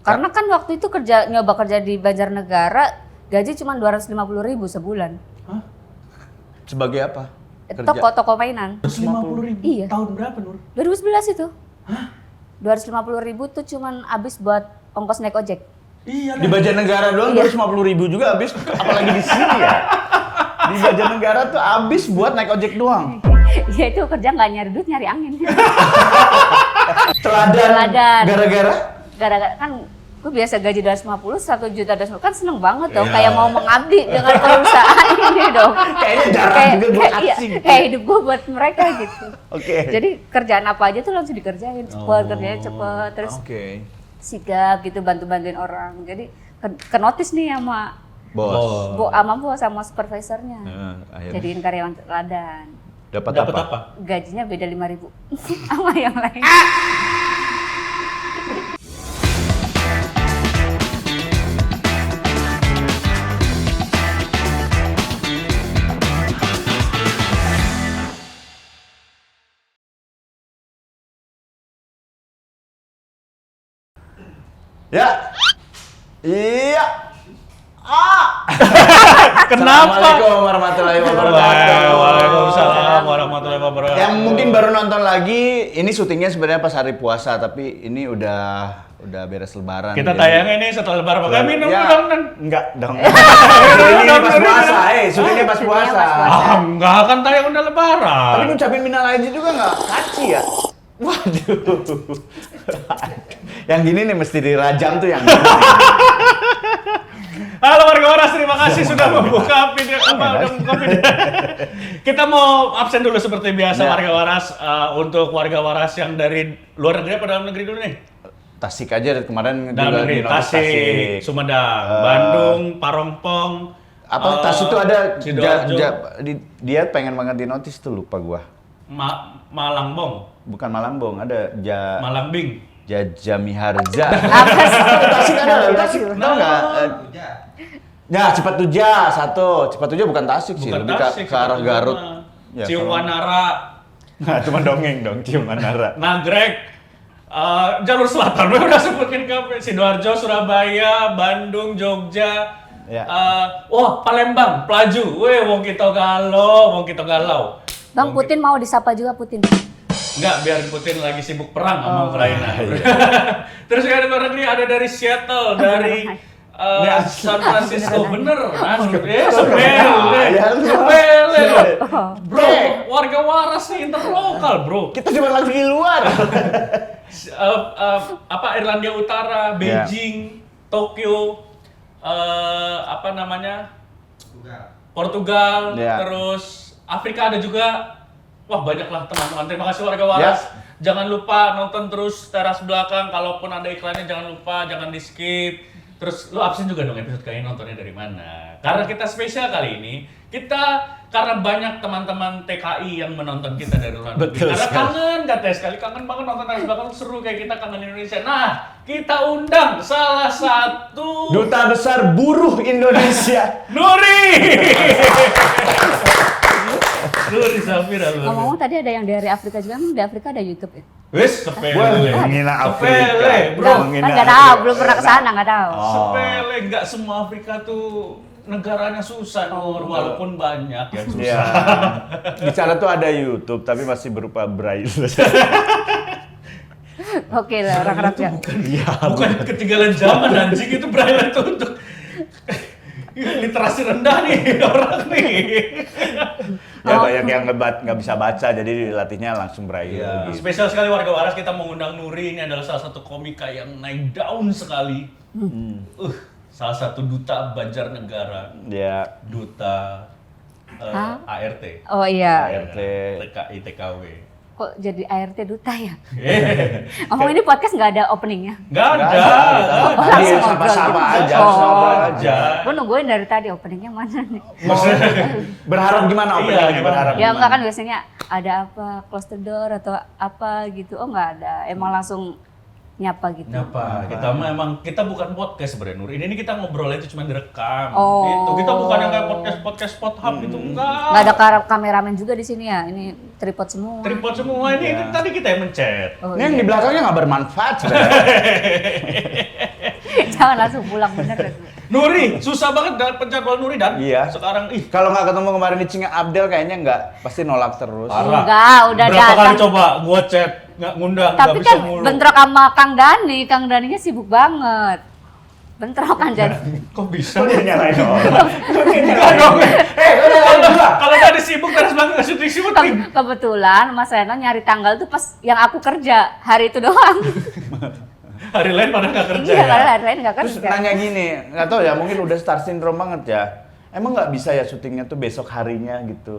Karena kan waktu itu nyoba kerja di Banjarnegara, gaji cuma 250.000 sebulan. Hah? Sebagai apa? Toko mainan. 250.000? Iya. Tahun berapa, Nur? 2011 itu. Hah? 250.000 tuh cuman habis buat ongkos naik ojek. Iya. Di Banjarnegara doang 250.000 juga habis, apalagi di sini ya. Di Banjarnegara tuh habis buat naik ojek doang. Ya itu kerja nggak nyari duit, nyari angin. Teladan. Gara-gara kan gue biasa gaji 250, 1 juta kan seneng banget dong, kayak mau mengabdi dengan perusahaan ini dong. Kayaknya jarang juga gue asing. Kayak hidup gue buat mereka gitu. Oke. Jadi kerjaan apa aja tuh langsung dikerjain, kerjanya cepet, terus sigap gitu, bantu-bantuin orang. Jadi ke notice nih sama bos sama supervisornya. Jadiin karyawan teladan. Dapat apa? Gajinya beda 5.000 sama yang lain. Ya. Iya. Kenapa? Assalamualaikum warahmatullahi wabarakatuh. Waalaikumsalam warahmatullahi wabarakatuh. Yang mungkin baru nonton lagi, ini syutingnya sebenarnya pas hari puasa, tapi ini udah beres lebaran. Kita tayangnya ini setelah lebaran. Pakai minum dong. Enggak dong. Ini pas puasa, syutingnya pas puasa. Enggak akan tayang udah lebaran. Tapi ngucapin minal aidin juga enggak kaci ya? Waduh. Yang gini nih mesti dirajam tuh yang gini. Halo warga waras, terima kasih sudah membuka video. Kita mau absen dulu seperti biasa warga waras. Untuk warga waras yang dari luar negeri apa dalam negeri dulu nih? Tasik aja kemarin dalam juga negeri, di Tasik, Sumedang, Bandung, Parongpong. Apa Tasik itu ada Sidoarjo. dia pengen banget di notice tuh, lupa gua. Malangbong. Bukan Malangbong, ada Malangbing. Jajamiharja. Tasik ada, Tasik tahu nggak? Ya, Cipatuja satu. Cipatuja bukan Tasik sih, Bukan lebih Tasik, ke arah Garut. Ya, Ciumanara. Nah, cuma dongeng dong, Ciumanara. Nagrek. Jalur selatan, gue udah sebutin ke Sidoarjo, Surabaya, Bandung, Jogja. Ya. Palembang, Pelaju. Wong kita galau. Bang Putin mau disapa juga Putin. Enggak, biar Putin lagi sibuk perang sama Ukraina. Terus ada luar negeri, ada dari Seattle, dari San Francisco, bener. Sepele. Bro, warga waras nih interlokal, bro. Kita cuma lagi di luar. Irlandia Utara, Beijing, Tokyo, Portugal, terus Afrika ada juga. Wah, banyaklah teman-teman. Terima kasih warga waras. Jangan lupa nonton terus teras belakang. Kalaupun ada iklannya jangan lupa, jangan di skip. Terus lu absen juga dong episode kali ini nontonnya dari mana. Karena kita spesial kali ini, karena banyak teman-teman TKI yang menonton kita dari luar negeri. Karena kangen katanya sekali, kangen banget nonton teras belakang, seru kayak kita kangen Indonesia. Nah, kita undang salah satu Duta Besar Buruh Indonesia. Nuri Safira. Ngomong-ngomong tadi ada yang dari Afrika juga, emang di Afrika ada YouTube ya? Wes, sepele. Menghina Afrika. Sepele, bro. Kan nggak tahu, belum pernah kesana, nggak tahu. Sepele, nggak semua Afrika tuh negaranya susah, Nur. Walaupun banyak yang susah. Ya. Bicara tuh ada YouTube, tapi masih berupa braille. Oke lah, orang-orang ya. Bukan ketinggalan zaman, anjing. Itu braille itu untuk literasi rendah nih orang nih. Ya banyak yang nggak bisa baca, jadi dilatihnya langsung braille. Gitu. Spesial sekali warga waras, kita mengundang Nuri. Ini adalah salah satu komika yang naik daun sekali. Salah satu duta Banjarnegara. Ya. Duta ART. Oh iya. ART. TKI TKW. Kok jadi ART duta ya? Ngomong ini podcast nggak ada openingnya? Nggak ada. Langsung sapa-sapa aja. Sapa aja. Gue nungguin dari tadi openingnya mana nih? Berharap gimana openingnya? Berharap Ya gimana? enggak kan biasanya ada apa, close the door atau apa gitu. Oh nggak ada, emang langsung nyapa gitu. Nyapa. Kita bukan podcast sebenarnya Nur. Ini kita ngobrol itu cuma direkam. Oh. Gitu. Kita bukan yang kayak podcast Spot Hub gitu, enggak. Nggak ada kameramen juga di sini ya. Ini tripod semua. Tripod semua ini tadi kita yang mencet. Oh, Ini yang di belakangnya nggak bermanfaat sebenarnya. Jangan langsung pulang bener. Nuri, susah banget dapat penjadwal Nuri dan Iya. sekarang Kalau nggak ketemu kemarin di Cinga Abdel kayaknya nggak, pasti nolak terus. Parah. Enggak, udah berapa kali datang. coba gua chat nggak ngundang, Tapi nggak bisa kan mulu. bentrok sama Kang Daninya sibuk banget. Bentrok kan jadi. Kok bisa? Kok dia nyalain orang? Enggak dong. Kalau tadi sibuk terus banget nggak syuting. Kebetulan Mas Reno nyari tanggal tuh pas yang aku kerja hari itu doang. Hari lain pada nggak kerja Iya, ya. kalau hari lain nggak Terus kerja. nanya gini, nggak tahu ya, mungkin udah star syndrome banget ya. Emang nggak bisa ya syutingnya tuh besok harinya gitu?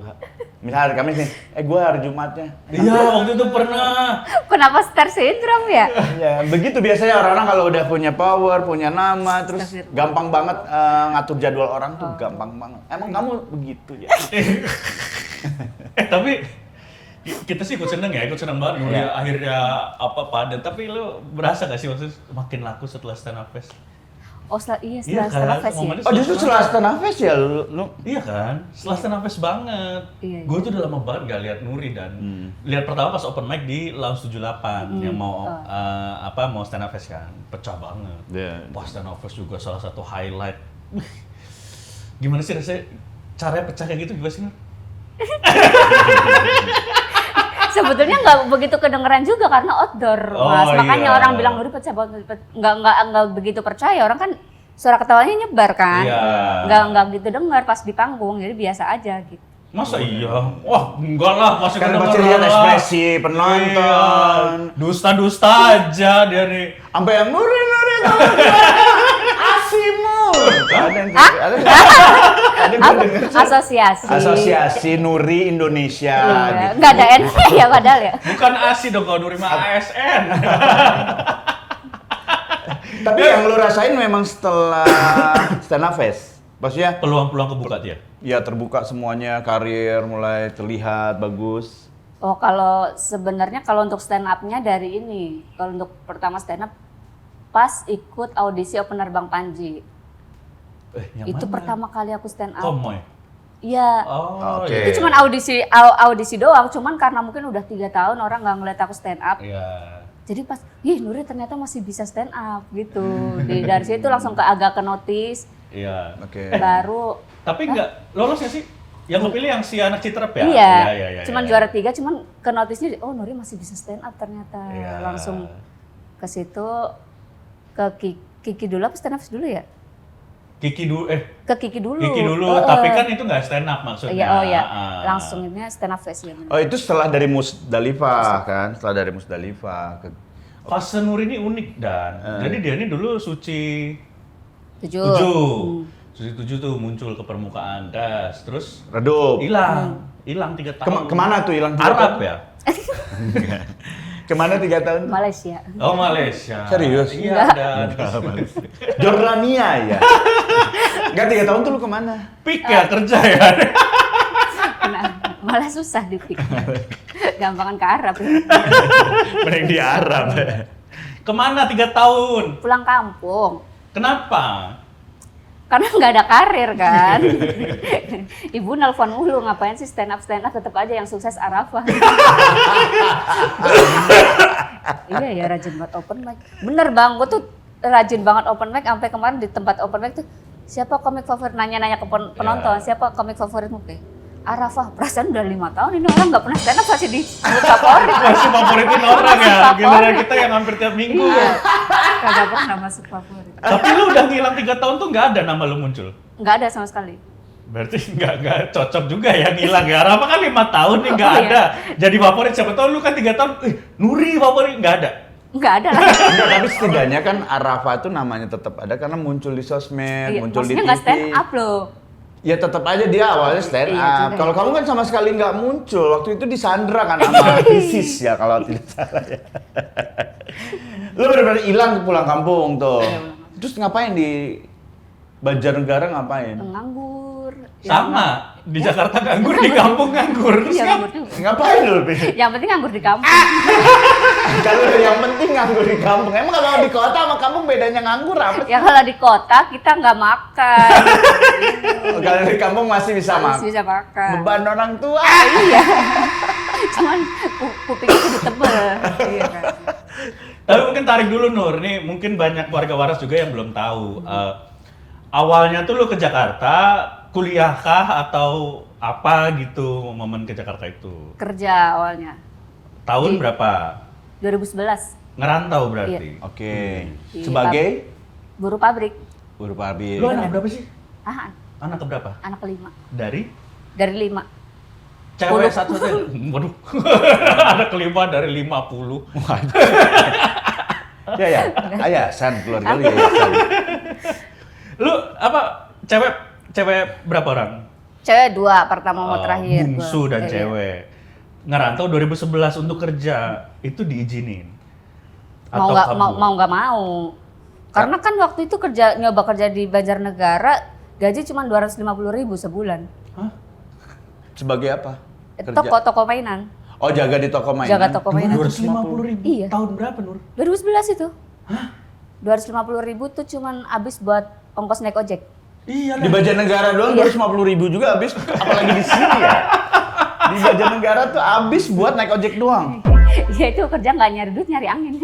Misal hari Kamis nih, gue hari Jumatnya. Iya, waktu itu pernah. Kenapa star syndrome ya? Ya, begitu biasanya orang-orang kalau udah punya power, punya nama, terus Astagfirullah. gampang banget ngatur jadwal orang tuh gampang banget. Emang kamu begitu ya? Tapi kita sih ikut seneng banget Nuri Iya. akhirnya padat. Tapi lu berasa gak sih maksudnya makin laku setelah stand up fest? Oh, iya Iya setelah kan? fest ya. Momennya Oh justru setelah stand up fest ya lu? Iya kan? Setelah stand up fest banget. Iya, Gue tuh udah lama banget gak lihat Nuri dan lihat pertama pas open mic di Lounge 78 yang mau mau stand up fest kan. Pecah banget. Iya. Pas stand up fest juga salah satu highlight. Gimana sih rasanya caranya pecah kayak gitu gimana sih? Nur? Sebetulnya nggak begitu kedengeran juga karena outdoor, Oh, Mas. Makanya iya. orang bilang Nuri pecah banget. Nggak begitu percaya. Orang kan suara ketawanya nyebar kan. Iya. Nggak gitu dengar pas di panggung. Jadi biasa aja gitu. Masa iya? Wah, enggak lah, pasti Kan kedengeran pasti lihat lah. ekspresi penonton. Iya. Dusta-dusta aja dia nih. Sampai yang Nuri kamu Asimu. Ada yang ada yang denger. Asosiasi. Asosiasi Nuri Indonesia. Iya. Gitu. Nggak ada N ya padahal ya. Bukan ASI dong kalau Nuri mah ASN. Tapi yang lu rasain memang setelah stand up fest. Maksudnya Peluang-peluang kebuka dia. ya terbuka semuanya, karir mulai terlihat bagus. Oh, kalau sebenarnya kalau untuk stand up-nya dari ini. Kalau untuk pertama stand up pas ikut audisi opener Bang Panji. Yang Itu mana? pertama kali aku stand up. Komoy. Iya. Oh, Oke. iya. Itu cuman audisi doang, cuman karena mungkin udah 3 tahun orang nggak ngeliat aku stand up. Iya. Jadi pas, Nuri ternyata masih bisa stand up gitu. Dari situ langsung agak ke notice, Iya. Oke. baru Tapi enggak lolos ya sih? Yang kepilih yang si anak Citrep ya? iya, cuman iya. juara 3, cuman ke notice-nya, oh Nuri masih bisa stand up ternyata. Iya. Langsung ke situ, ke Kiki dulu apa stand up dulu ya? Kiki dulu Ke Kiki dulu. Kiki dulu, Heeh. tapi kan itu nggak stand up maksudnya. Iya, oh iya, Ah. langsung ini stand up fest ya. Oh itu setelah dari Musdalifah kan? Setelah dari Musdalifah. Fase Nuri ini unik dan jadi dia ini dulu suci 7. 7. Suci 7 tuh muncul ke permukaan terus Redup. hilang 3 tahun. Kemana tuh hilang 3 Arab tahun? ya? Kemana 3 tahun? Malaysia. Oh Malaysia. Serius? Iya ada. Jordania ya? Enggak 3 tahun tuh lu kemana? Pik ya kerja ya. Nah, malah susah di pick. Gampangan ke Arab. Mending di Arab. Kemana 3 tahun? Pulang kampung. Kenapa? Karena nggak ada karir kan. Ibu nelpon mulu, ngapain sih stand up tetap aja yang sukses Arafah. Iya ya, rajin banget open mic. Bener Bang, gue tuh rajin banget open mic, sampai kemarin di tempat open mic tuh siapa komik favorit, nanya-nanya ke penonton, siapa komik favoritmu? Arafah, perasaan udah 5 tahun ini orang nggak pernah stand up masih disebut favorit. Masih favoritin orang Masih ya? favorit. Gimana kita yang hampir tiap minggu. Iya, kagak pernah masuk favorit. Tapi lu udah ngilang 3 tahun tuh nggak ada nama lu muncul? Nggak ada sama sekali. Berarti nggak cocok juga ya ngilang ya. Apa kan 5 tahun nih nggak Oh, iya. ada. Jadi favorit siapa tahu lu kan 3 tahun, Nuri favorit nggak ada. Nggak ada lah. Enggak, tapi setidaknya kan Arafah tuh namanya tetap ada karena muncul di sosmed, Iya, muncul di maksudnya TV. nggak stand up loh. Ya tetap aja dia awalnya stand Iya up. juga Kalau ya. kamu kan sama sekali nggak muncul. Waktu itu disandra kan sama ISIS ya kalau tidak salah ya. Lu benar-benar hilang pulang kampung tuh. Iya, Terus ngapain di Banjarnegara ngapain? Nganggur. Sama di Jakarta nganggur, di kampung nganggur. Terus Iya, kan nganggur juga. Ngapain lu? Pi? Yang penting nganggur di kampung. Kalau yang penting nganggur di kampung. Emang kalau di kota sama kampung bedanya nganggur apa sih? Ya kalau di kota kita nggak makan. Kalau di kampung masih bisa makan. Masih bisa makan. Beban orang tua. Iya. Cuman kupingnya kudu tebel. Iya kan. Tapi mungkin tarik dulu Nur, nih mungkin banyak warga waras juga yang belum tahu. Awalnya tuh lu ke Jakarta, kuliah kah atau apa gitu momen ke Jakarta itu? Kerja awalnya. Tahun berapa? 2011. Ngerantau berarti? Oke. Di Sebagai buruh pabrik. buruh pabrik. Lu anak berapa sih? Anak Anak keberapa? anak kelima. Dari? Dari 5. Cewek satu saja. Waduh. Anak kelima dari 50. Ya. Ayasan keluarga lu yayasan. Lu apa? Cewek berapa orang? Cewek 2 pertama mau terakhir. Bungsu dan Iya. cewek. Ngerantau 2011 untuk kerja. Itu diizinin. Mau Atau nggak kabur? nggak mau. Karena kan waktu itu nyoba kerja di Banjarnegara, gaji cuma 250.000 sebulan. Hah? Sebagai apa? Kerja. Toko mainan. Oh, jaga di toko mainan. Jaga toko mainan. 250.000. Iya. Tahun berapa Nur? 2011 itu. Hah? 250.000 tuh cuman habis buat ongkos naik ojek. Iya Di Banjarnegara doang 250.000 juga habis, apalagi di sini ya. Di Banjarnegara tuh habis buat naik ojek doang. Ya itu kerja nggak nyari duit, nyari angin.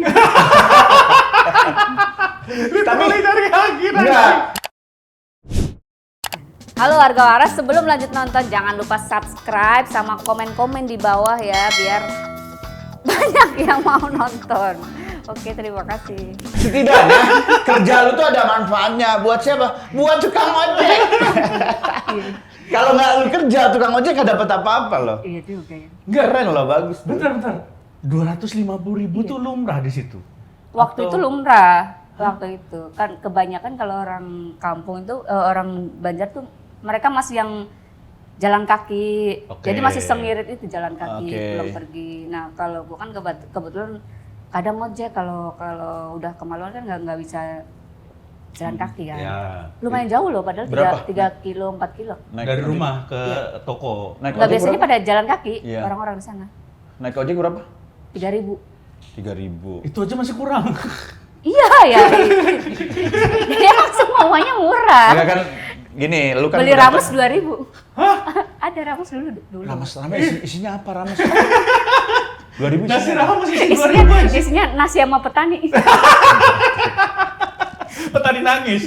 Tapi dari angin. enggak. Halo warga waras, sebelum lanjut nonton jangan lupa subscribe sama komen-komen di bawah ya biar banyak yang mau nonton. Oke, terima kasih. Setidaknya kerja lu tuh ada manfaatnya. Buat siapa? Buat tukang ojek. Kalau nggak lu kerja tukang ojek nggak dapat apa-apa loh. Iya juga ya. Keren loh, bagus. Bentar. 250.000 tuh lumrah di situ. Waktu itu lumrah. Waktu itu kan kebanyakan kalau orang kampung itu orang Banjar tuh mereka masih yang jalan kaki. Oke. Jadi masih sengirit itu jalan kaki Oke. pulang pergi. Nah, kalau gua kan kebetulan kadang ojek kalau udah kemaluan kan nggak bisa jalan kaki kan. Ya. Lumayan jauh loh padahal Berapa? 3 kilo, 4 kilo. Dari rumah ke toko. Naik Nggak ojek biasanya berapa? pada jalan kaki Iya. orang-orang di sana. Naik ojek berapa? 3.000. 3.000. Itu aja masih kurang. Iya ya. Emang semuanya murah. Enggak kan gini, lu kan Beli udah- rames 2.000. Hah? Ada rames dulu. Rames isinya apa rames? 2.000 Nasi isinya. rames masih 2.000 aja. Isinya nasi sama petani. Petani nangis.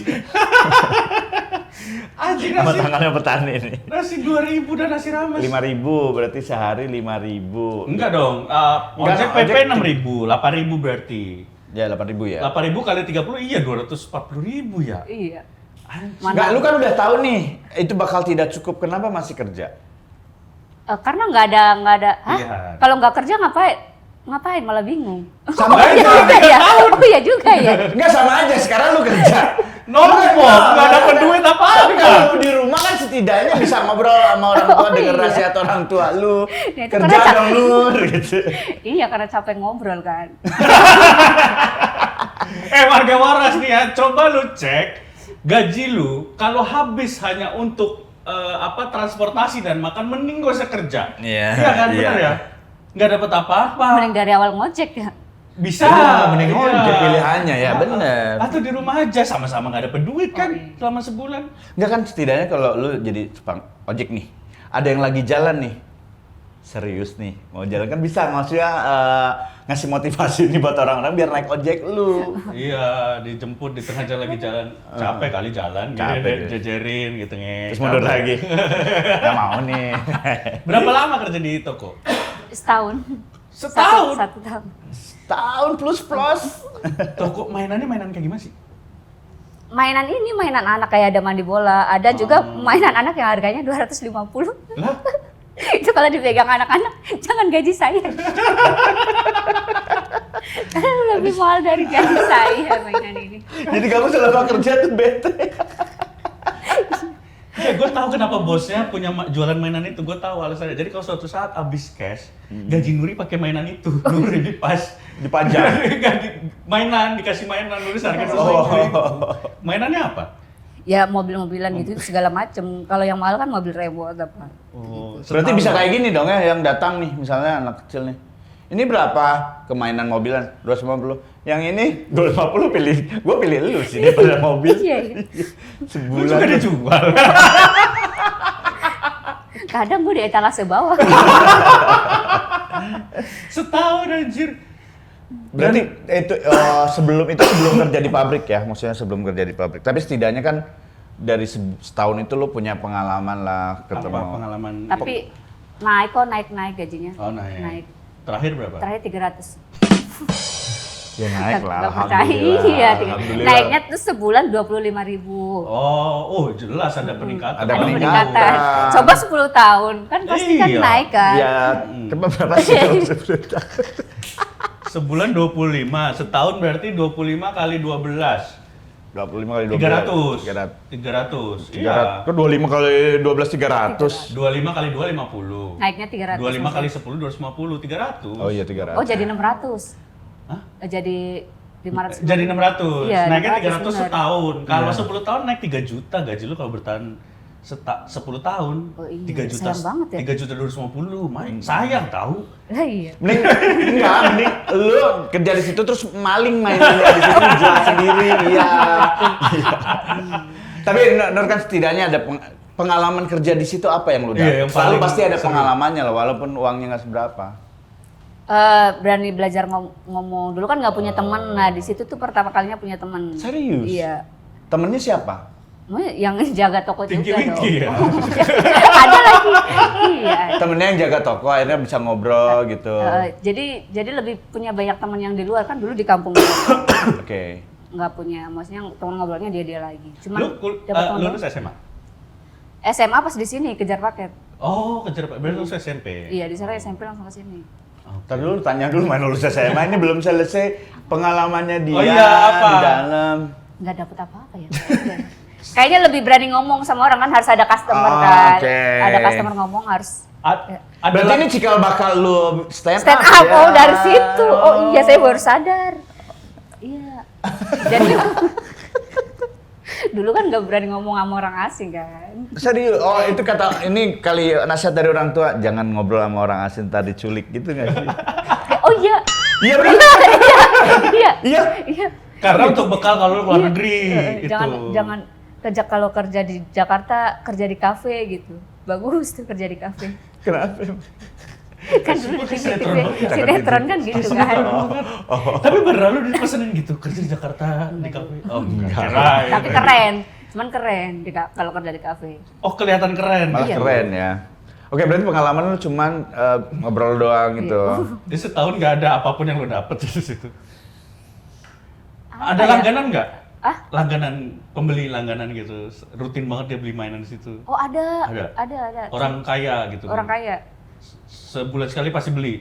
Anjing Sama nasi. tangannya petani ini. Nasi 2.000 dan nasi rames. 5.000 berarti sehari 5.000. Enggak dong. Enggak, Ojek ojek PP 6.000, 8.000 berarti. Ya 8.000 ya. 8.000 kali 30 iya 240.000 ya. Iya. Enggak, lu kan udah tahu nih itu bakal tidak cukup. Kenapa masih kerja? Karena nggak ada. Hah? Iya. Kalau nggak kerja ngapain? Malah bingung. Sama Iya aja. juga ya. Oh iya juga ya. Enggak sama aja, sekarang lu kerja. Nombok, nggak dapat duit Tapi apa-apa. kalau lu di rumah kan setidaknya bisa ngobrol sama orang tua, Oh, denger iya. nasihat orang tua lu. Nah, itu Kerja karena dong lu gitu. Iya karena capek ngobrol kan. Warga waras nih ya, coba lu cek gaji lu kalau habis hanya untuk transportasi dan makan, mending gak usah kerja. Iya, Iya kan, iya. benar ya? Nggak dapat apa-apa. Mending dari awal ngojek ya. Bisa. Mending iya. ojek pilihannya ya, bener. Atau di rumah aja, sama-sama nggak dapat duit kan Oh, iya. selama sebulan. Enggak kan setidaknya kalau lu jadi tukang ojek nih, ada yang lagi jalan nih, serius nih, mau jalan kan bisa maksudnya ngasih motivasi nih buat orang-orang biar naik ojek lu. Iya, dijemput di tengah jalan lagi jalan, capek kali jalan, Capek, gitu, ya. jejerin gitu nge. Terus mundur lagi. Nggak mau nih. Berapa lama kerja di toko? Setahun. Setahun? Satu tahun. Tahun plus. Toko mainannya mainan kayak gimana sih? Mainan ini mainan anak kayak ada mandi bola, ada juga mainan anak yang harganya 250. Lah? Itu kalau dipegang anak-anak, jangan gaji saya. Karena lebih mahal dari gaji saya mainan ini. Jadi kamu selama kerja tuh bete. Ya, gue tahu kenapa bosnya punya jualan mainan itu. Gue tahu alasannya. Jadi kalau suatu saat habis cash, gaji Nuri pakai mainan itu. Nuri dipas, Dipajang. mainan, dikasih mainan, Nuri harga Oh. Mainannya apa? Ya mobil-mobilan gitu segala macem. Kalau yang mahal kan mobil remote apa. Oh, Berarti bisa kayak gini dong ya, yang datang nih, misalnya anak kecil nih. Ini berapa kemainan mobilan? 250. Yang ini 250 pilih. Gue pilih lu sih daripada mobil. Iya, iya. Lu Sebulan. juga dijual. Kadang gue di etalase bawah. Setahun anjir. Berarti itu sebelum kerja di pabrik ya, maksudnya sebelum kerja di pabrik. Tapi setidaknya kan dari setahun itu lo punya pengalaman lah ketemu. Apa pengalaman? Tapi naik gajinya. Oh, naik. Naik. Terakhir berapa? Terakhir 300. Ya naik lah, Nggak percaya. alhamdulillah. Iya, Alhamdulillah. naiknya tuh sebulan 25.000. Oh, jelas ada peningkatan. Ada Oh, peningkatan. peningkatan. Coba 10 tahun, kan pasti kan Iya. naik kan? Ya, coba berapa sih kalau sebelum Sebulan 25, setahun berarti 25 kali 12. 25 kali 12. 300. 300. Iya. Kok 25 kali 12 300? 25 kali 2 50. Naiknya 300. 25 kali 10 250, 300. Oh iya 300. Oh, jadi 600. Hah? Jadi 500. Jadi 600. Iya, Naiknya 600 300 bener. setahun. Kalau Iya. 10 tahun naik 3 juta gaji lu kalau bertahan 10 tahun. Oh iya, 3 juta. sayang banget ya. 3 juta 250, sayang tahu. Lah iya. Mending lu kerja di situ terus maling main di situ jual sendiri. Iya. Tapi Nur kan setidaknya ada pengalaman kerja di situ apa yang lu dapat? Iya, yang Selalu paling pasti ada seru. pengalamannya lah walaupun uangnya nggak seberapa. Berani belajar ngomong. Dulu kan nggak punya teman. Nah, di situ tuh pertama kalinya punya teman. Serius? Iya. Temennya siapa? Yang jaga toko juga dong. Tinggi-tinggi ya. Ada lagi. Iya. Temennya yang jaga toko akhirnya bisa ngobrol gitu. Jadi lebih punya banyak teman yang di luar kan dulu di kampung Oke. nggak punya, maksudnya teman ngobrolnya dia lagi. Cuman Lu dapat teman lulus SMA? SMA pas di sini kejar paket. Oh, kejar Pak. Berarti lulus SMP. Iya, di sana SMP langsung ke sini. Tadi dulu tanya dulu main lulus SMA ini belum selesai pengalamannya dia Oh iya, apa? di dalam. Nggak dapet apa-apa ya. Kayaknya lebih berani ngomong sama orang kan, harus ada customer Oh, kan. oke. Ada customer ngomong harus Ada Berarti ini cikal bakal lu stand stand up, up. ya? Oh, dari situ. Oh iya, saya baru sadar. Iya. Jadi dulu kan nggak berani ngomong sama orang asing kan. Serius? Oh itu kata ini kali nasihat dari orang tua, jangan ngobrol sama orang asing tadi diculik gitu nggak sih? Oh iya. Iya benar. Iya. Iya. Iya. karena untuk bekal kalau lu keluar negeri gitu. Jangan kalau kerja di Jakarta kerja di kafe gitu. Bagus tuh kerja di kafe. Kenapa? Kan dulu di Sinetron. sinetron kan gitu kan. Tapi beneran lu dipesenin gitu kerja di Jakarta di kafe? Oh enggak. Tapi keren. Cuman keren kalau kerja di kafe. Oh kelihatan keren. Malah Iya. keren ya. Oke berarti pengalaman lu cuman ngobrol doang gitu. Di setahun nggak ada apapun yang lu dapet di situ. Apa Ada ya? langganan nggak? Ah? Langganan, pembeli langganan gitu. Rutin banget dia beli mainan di situ. Oh ada. Ada? Ada. Orang kaya gitu. Orang kaya. Sebulan sekali pasti beli.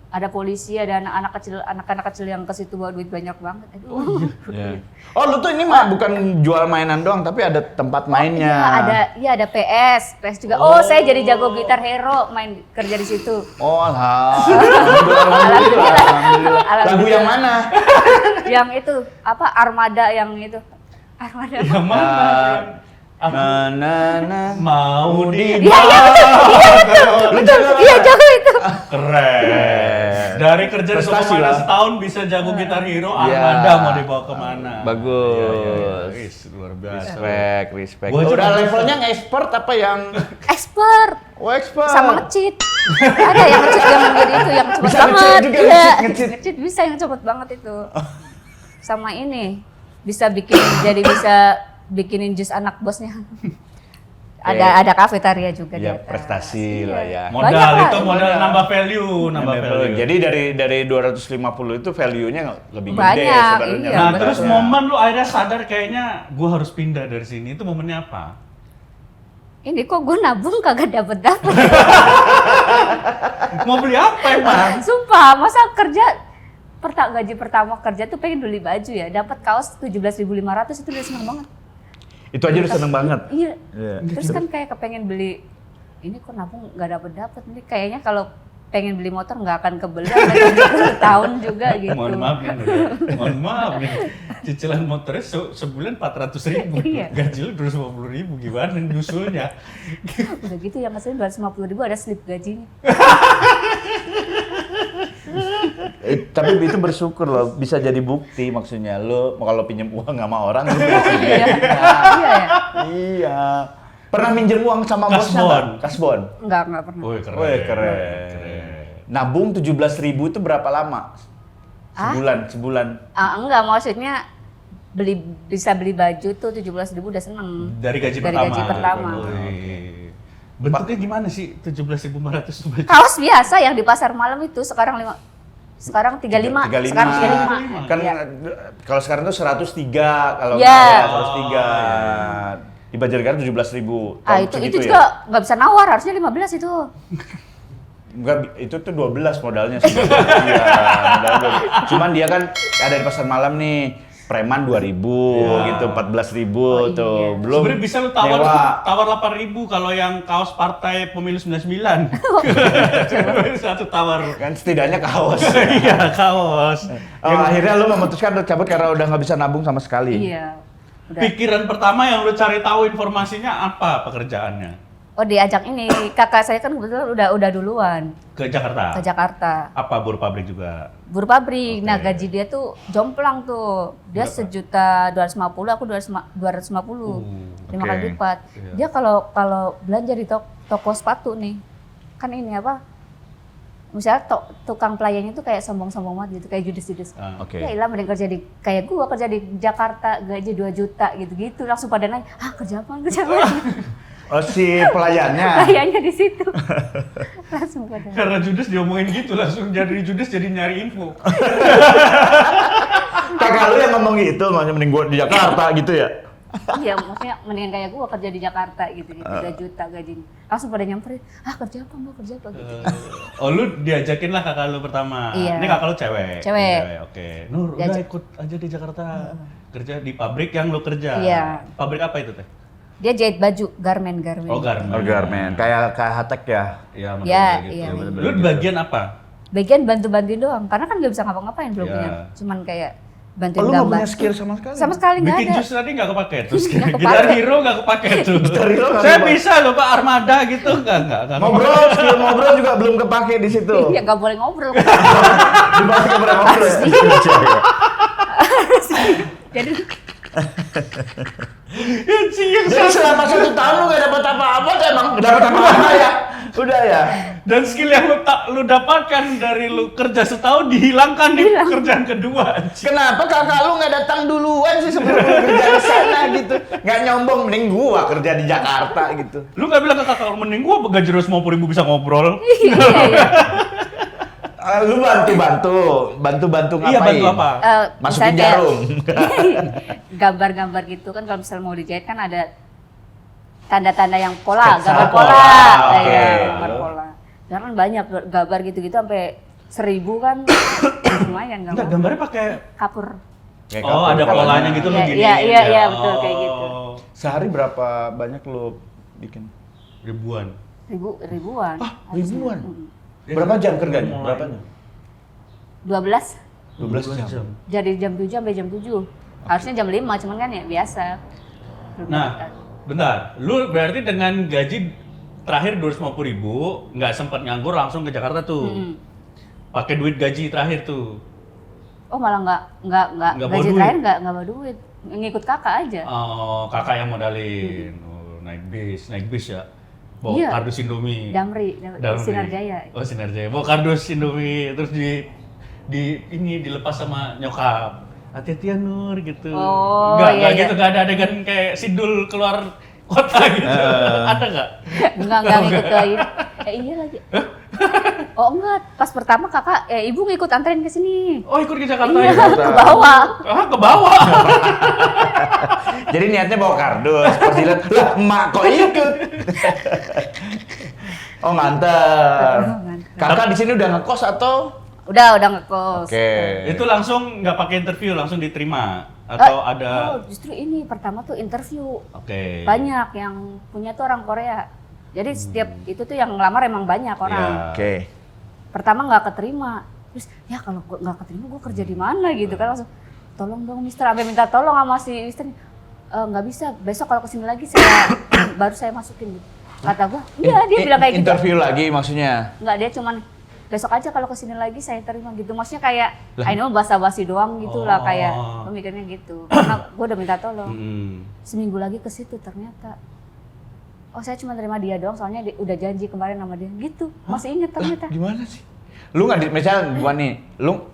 Ada polisi, ada anak-anak kecil yang ke situ bawa duit banyak banget. Aduh. Iya. Oh lu tuh ini mah bukan jual mainan doang tapi ada tempat mainnya. Iya ada PS juga. Oh, saya jadi jago gitar hero main kerja di situ. Oh alhamdulillah. Lagu yang mana? Yang itu apa Armada yang itu. Armada. Yang mana? Na Mau di Iya betul. Iya jago itu. Keren. Dari kerja di Prestasi Sokomana lah. setahun bisa jago gitar hero, Iya. Armada mau dibawa kemana? Bagus. Iya. Wis, luar biasa. Respect. Gua aja Udah nggak levelnya nge-expert apa yang Expert. expert? Sama ngecit. Ada yang ngecit yang jadi itu yang cepet Bisa banget. ngecit juga, Iya. ngecit. Ngecit bisa yang cepet banget itu. Sama ini bisa bikinin jus anak bosnya. Ada kafetaria juga di Ya atas. prestasi lah ya. Banyak Modal lah, itu modal iya. nambah value, nambah value. Jadi dari 250 itu value-nya lebih gede Banyak, sebenarnya. iya, Nah, betul. terus momen lu akhirnya sadar kayaknya gua harus pindah dari sini. Itu momennya apa? Ini kok gue nabung kagak dapet. Mau beli apa emang? Sumpah, masa gaji pertama kerja tuh pengen beli baju ya, dapat kaos 17.500 itu udah seneng banget. Itu aja udah seneng banget. Iya. Iya. Terus kan kayak kepengen beli, ini kok nabung nggak dapet. Ini kayaknya kalau pengen beli motor nggak akan kebeli sampai 70 tahun juga gitu. Mohon maaf nih, mohon maaf nih. Cicilan motornya sebulan 400.000. Iya. Gaji lu 250.000 gimana nyusulnya? Udah gitu yang ngeselin 250.000 ada slip gajinya. Tapi itu bersyukur loh, bisa jadi bukti maksudnya. Lo kalau pinjam uang sama orang lu bisa Iya. Iya ya. Iya. Pernah minjem uang sama bosnya nggak? Kasbon. Enggak pernah. Woi keren. Wih keren. Nabung 17.000 itu berapa lama? Sebulan. Enggak, maksudnya bisa beli baju tuh 17.000 udah seneng. Dari gaji pertama. Bentuknya gimana sih 17.500 baju? Kaos biasa yang di pasar malam itu sekarang 35. Sekarang 35. Kan Iya. kalau sekarang tuh 103 kalau Iya. 103. Di Banjarnegara 17.000. Itu juga nggak bisa nawar, harusnya 15 itu. Enggak, itu tuh 12 modalnya sih. Iya, modalnya 12. Cuman dia kan ada di pasar malam nih. Preman 2.000 gitu, 14.000 tuh. Iya. Belum. Sebenarnya bisa lu tawar 8.000 kalau yang kaos partai pemilu 99. Satu tawar. Kan setidaknya kaos. Iya, kaos. Akhirnya lu memutuskan untuk cabut karena udah nggak bisa nabung sama sekali. Iya. Udah. Pikiran pertama yang lu cari tahu informasinya apa pekerjaannya? Oh, diajak ini. Kakak saya kan kebetulan udah duluan Ke Jakarta. ke Jakarta. Apa buruh pabrik juga? Buruh pabrik. Oke. Nah, gaji dia tuh jomplang tuh. Dia 1.250.000, aku 250. 5 kali Oke. lipat. Iya. Dia kalau belanja di toko sepatu nih. Kan ini apa? Misalnya tukang pelayannya tuh kayak sombong-sombong banget gitu, kayak judes-judes. Oke. Ya ilah, mending kerja di kayak gua kerja di Jakarta gaji 2 juta gitu-gitu. Langsung pada nanya, kerja apa? Oh, si pelayannya. Pelayannya di situ. Langsung pada. Karena Judes diomongin gitu, langsung jadi Judes jadi nyari info. Kakak lu yang ngomong gitu, makanya mending gua di Jakarta gitu ya. Iya, maksudnya mendingan kayak gua kerja di Jakarta gitu, 3 juta gajinya. Langsung pada nyamperin, kerja apa mbak, kerja apa gitu. Oh, lu diajakin lah kakak lu pertama. Iya. Ini kakak lu cewek. Cewek. Oke. Nur, udah Diajak. ikut aja di Jakarta. Kerja di pabrik yang lu kerja. Iya. Pabrik apa itu teh? Dia jahit baju, garment. Oh, garment. Oh, garment. Kayak Hatek ya. Iya, model Iya, kayak gitu. iya. Lu di bagian apa? Bagian bantu-bantuin doang, karena kan nggak bisa ngapa-ngapain belum Iya. punya. Cuman kayak Oh, bantuin lu nggak gambar. punya skill sama sekali? Sama sekali nggak Bikin ada. jus tadi nggak kepake tuh. Nggak Gitar kepake. Hero nggak kepake tuh. Gitar Hero nggak Saya kepake. bisa loh Pak, Armada gitu. Nggak. Ngobrol, skill ngobrol juga belum kepake di situ. Iya, nggak boleh ngobrol. Dibalik ke ngobrol ya. Jadi Jadi selama 1 tahun lu gak dapat apa-apa, tuh emang gak dapat apa-apa ya? Udah ya? Dan skill yang lu dapatkan dari lu kerja setahun dihilangkan di pekerjaan kedua. Kenapa kakak lu gak datang duluan sih sebelum lu kerja di sana gitu? Gak nyombong, mending gua kerja di Jakarta gitu. Lu nggak bilang ke kakak, mending gua gaji 250.000 bisa ngobrol. iya. Lu bantu ngapain? Iya, bantu apa? Masukin Misalnya kayak jarum. gambar-gambar gitu kan, kalau misalnya mau dijahit kan ada tanda-tanda yang pola, Sketsa gambar pola, pola, oke. ya, gambar pola. Karena kan banyak gambar gitu-gitu sampai 1.000 kan, lumayan Enggak, gambarnya pakai kapur. Kayak oh, kapur ada kalau polanya gini. gitu lu Iya, gini. iya, betul, kayak gitu. Sehari berapa banyak lu bikin? Ribuan. Ribuan. Ribuan? Mm. Berapa jam kerjanya? Berapa jam? 12. 12 jam. Jadi jam 7 sampai jam 7. Harusnya jam 5, cuman kan ya biasa. Nah, bentar. Lu berarti dengan gaji terakhir 250.000 nggak sempat nganggur langsung ke Jakarta tuh. Pakai duit gaji terakhir tuh. Oh, malah nggak Nggak bawa gaji duit? terakhir nggak bawa duit. Ngikut kakak aja. Oh, kakak yang modalin. Oh, naik bis ya. Bawa Iya. kardus Indomie. Damri. Sinar Jaya. Oh, Sinar Jaya. Bawa kardus Indomie terus ini dilepas sama nyokap. Hati-hati ya Nur gitu. Oh, Nggak iya, gitu, nggak ada adegan kayak Sidul keluar kota gitu. Ada nggak? Enggak ngikut ke ini. Iya lagi. Oh enggak, pas pertama kakak, ibu ngikut anterin ke sini. Oh, ikut ke Jakarta Iya, ya? ke bawah. Ke bawah. Jadi niatnya bawa kardus, pas dilihat, lah emak kok ikut? Oh nganter. Kakak di sini udah ngekos atau? Udah ngekos. Oke. Itu langsung nggak pakai interview, langsung diterima atau ada? Oh, justru ini pertama tuh interview. Oke. Banyak yang punya tuh orang Korea. Jadi setiap itu tuh yang ngelamar emang banyak orang. Iya. Oke. Pertama nggak keterima. Terus ya kalau nggak keterima gue kerja di mana gitu kan, langsung tolong dong mister, sampai minta tolong sama si mister. Nggak bisa, besok kalau kesini lagi saya baru saya masukin gitu. Kata gue, iya dia bilang kayak gitu. Interview lagi maksudnya? Nggak, dia cuman besok aja kalau kesini lagi saya terima gitu. Maksudnya kayak, I know basa-basi doang gitu lah, kayak pemikirannya gitu. Karena gue udah minta tolong. Seminggu lagi ke situ ternyata, oh saya cuma terima dia doang, soalnya udah janji kemarin sama dia gitu. Masih inget ternyata. Gimana sih? Lu nggak, misalnya gua nih, lu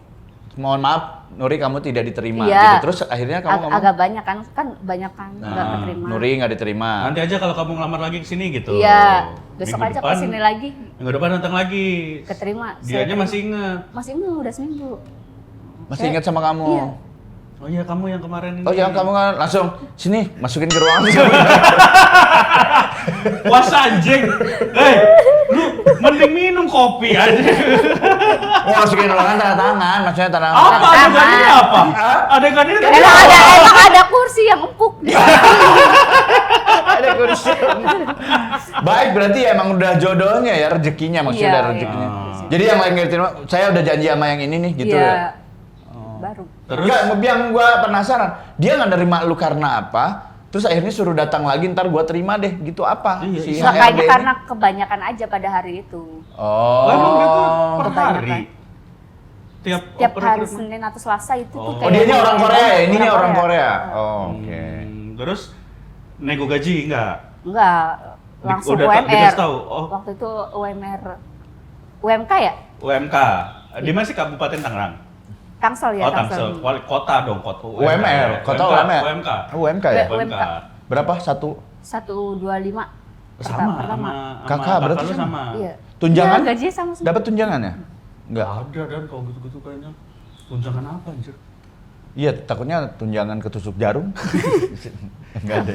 mohon maaf, Nuri kamu tidak diterima Iya. gitu. Terus akhirnya kamu ngomong, Agak banyak kan banyak kan nggak keterima. Nuri nggak diterima. Nanti aja kalau kamu ngelamar lagi ke sini gitu. Iya, besok Minggu aja depan- kesini lagi Minggu depan datang lagi. keterima. Dia aja masih ingat. Masih enggak, udah seminggu. Masih ingat sama kamu? Iya. Oh iya, kamu yang kemarin ini. Oh ya, kamu kan langsung sini masukin ke ruangan. Puas anjing. Hei, lu mending minum kopi aja. Oh, masukin ke ruangan tanda tangan, maksudnya tanda tangan. Apa adegannya apa? Adegannya tadi Emang ada kursi yang empuk. Ada kursi. Baik, berarti ya emang udah jodohnya ya, rezekinya maksudnya Iya, udah iya. rezekinya. Jadi yang lain ngerti, saya udah janji sama yang ini nih gitu Iya. ya. Baru. Terus Enggak, yang gua penasaran, dia nggak nerima lu karena apa? Terus akhirnya suruh datang lagi, ntar gua terima deh, gitu apa? Iya, Si Nggak, HRD kayaknya ini? karena kebanyakan aja pada hari itu. Oh, emang dia tuh per Kebanyakan. hari. Tiap Tiap hari rekrutmen? Senin atau Selasa itu tuh Oh. oh dia ini orang Korea ya, ininya orang Korea. Korea. Oh, oke. Terus nego gaji enggak? Enggak, langsung Udah UMR. dikasih tahu. Oh. Waktu itu UMR, UMK ya? UMK. Di mana sih Kabupaten Tangerang? Tangsel ya, Oh, Tangsel. Kota dong, kota. UMR, kota UMR. UMK. UMK ya? UMK. Berapa? Satu? 125. Sama, Pertama. Kakak berarti lu sama. sama. Iya. Tunjangan? Iya, gajinya sama semua. Dapat tunjangannya? Enggak. Ada dan kalau gitu-gitu kayaknya. Tunjangan apa anjir? Iya, takutnya tunjangan ketusuk jarum. Enggak ada.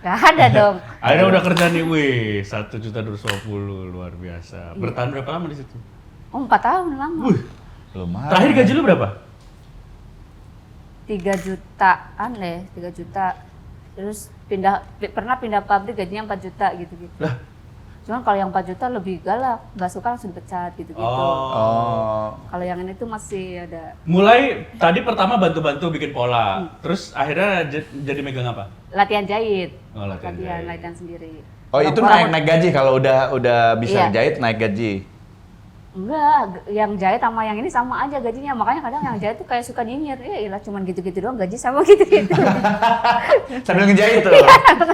Nggak ada dong. Akhirnya udah kerja nih, wih, 1.250 luar biasa. Bertahan berapa lama di situ? Oh, 4 tahun lama. Wih, Lumayan. terakhir gaji lu berapa? 3 jutaan deh, 3 juta. Terus pernah pindah pabrik gajinya 4 juta gitu-gitu. Lah. Cuman kalau yang 4 juta lebih galak, nggak suka langsung dipecat gitu-gitu. Oh. Kalau yang ini tuh masih ada Mulai tadi pertama bantu-bantu bikin pola, terus akhirnya jadi megang apa? latihan jahit. Oh, latihan jahit. Latihan sendiri. Oh, itu Orang- naik gaji kalau udah bisa Iya. jahit naik gaji. Enggak, yang jahit sama yang ini sama aja gajinya. Makanya kadang yang jahit tuh kayak suka nyinyir. Ya iyalah cuman gitu-gitu doang gaji sama gitu-gitu. Sambil ngejahit tuh.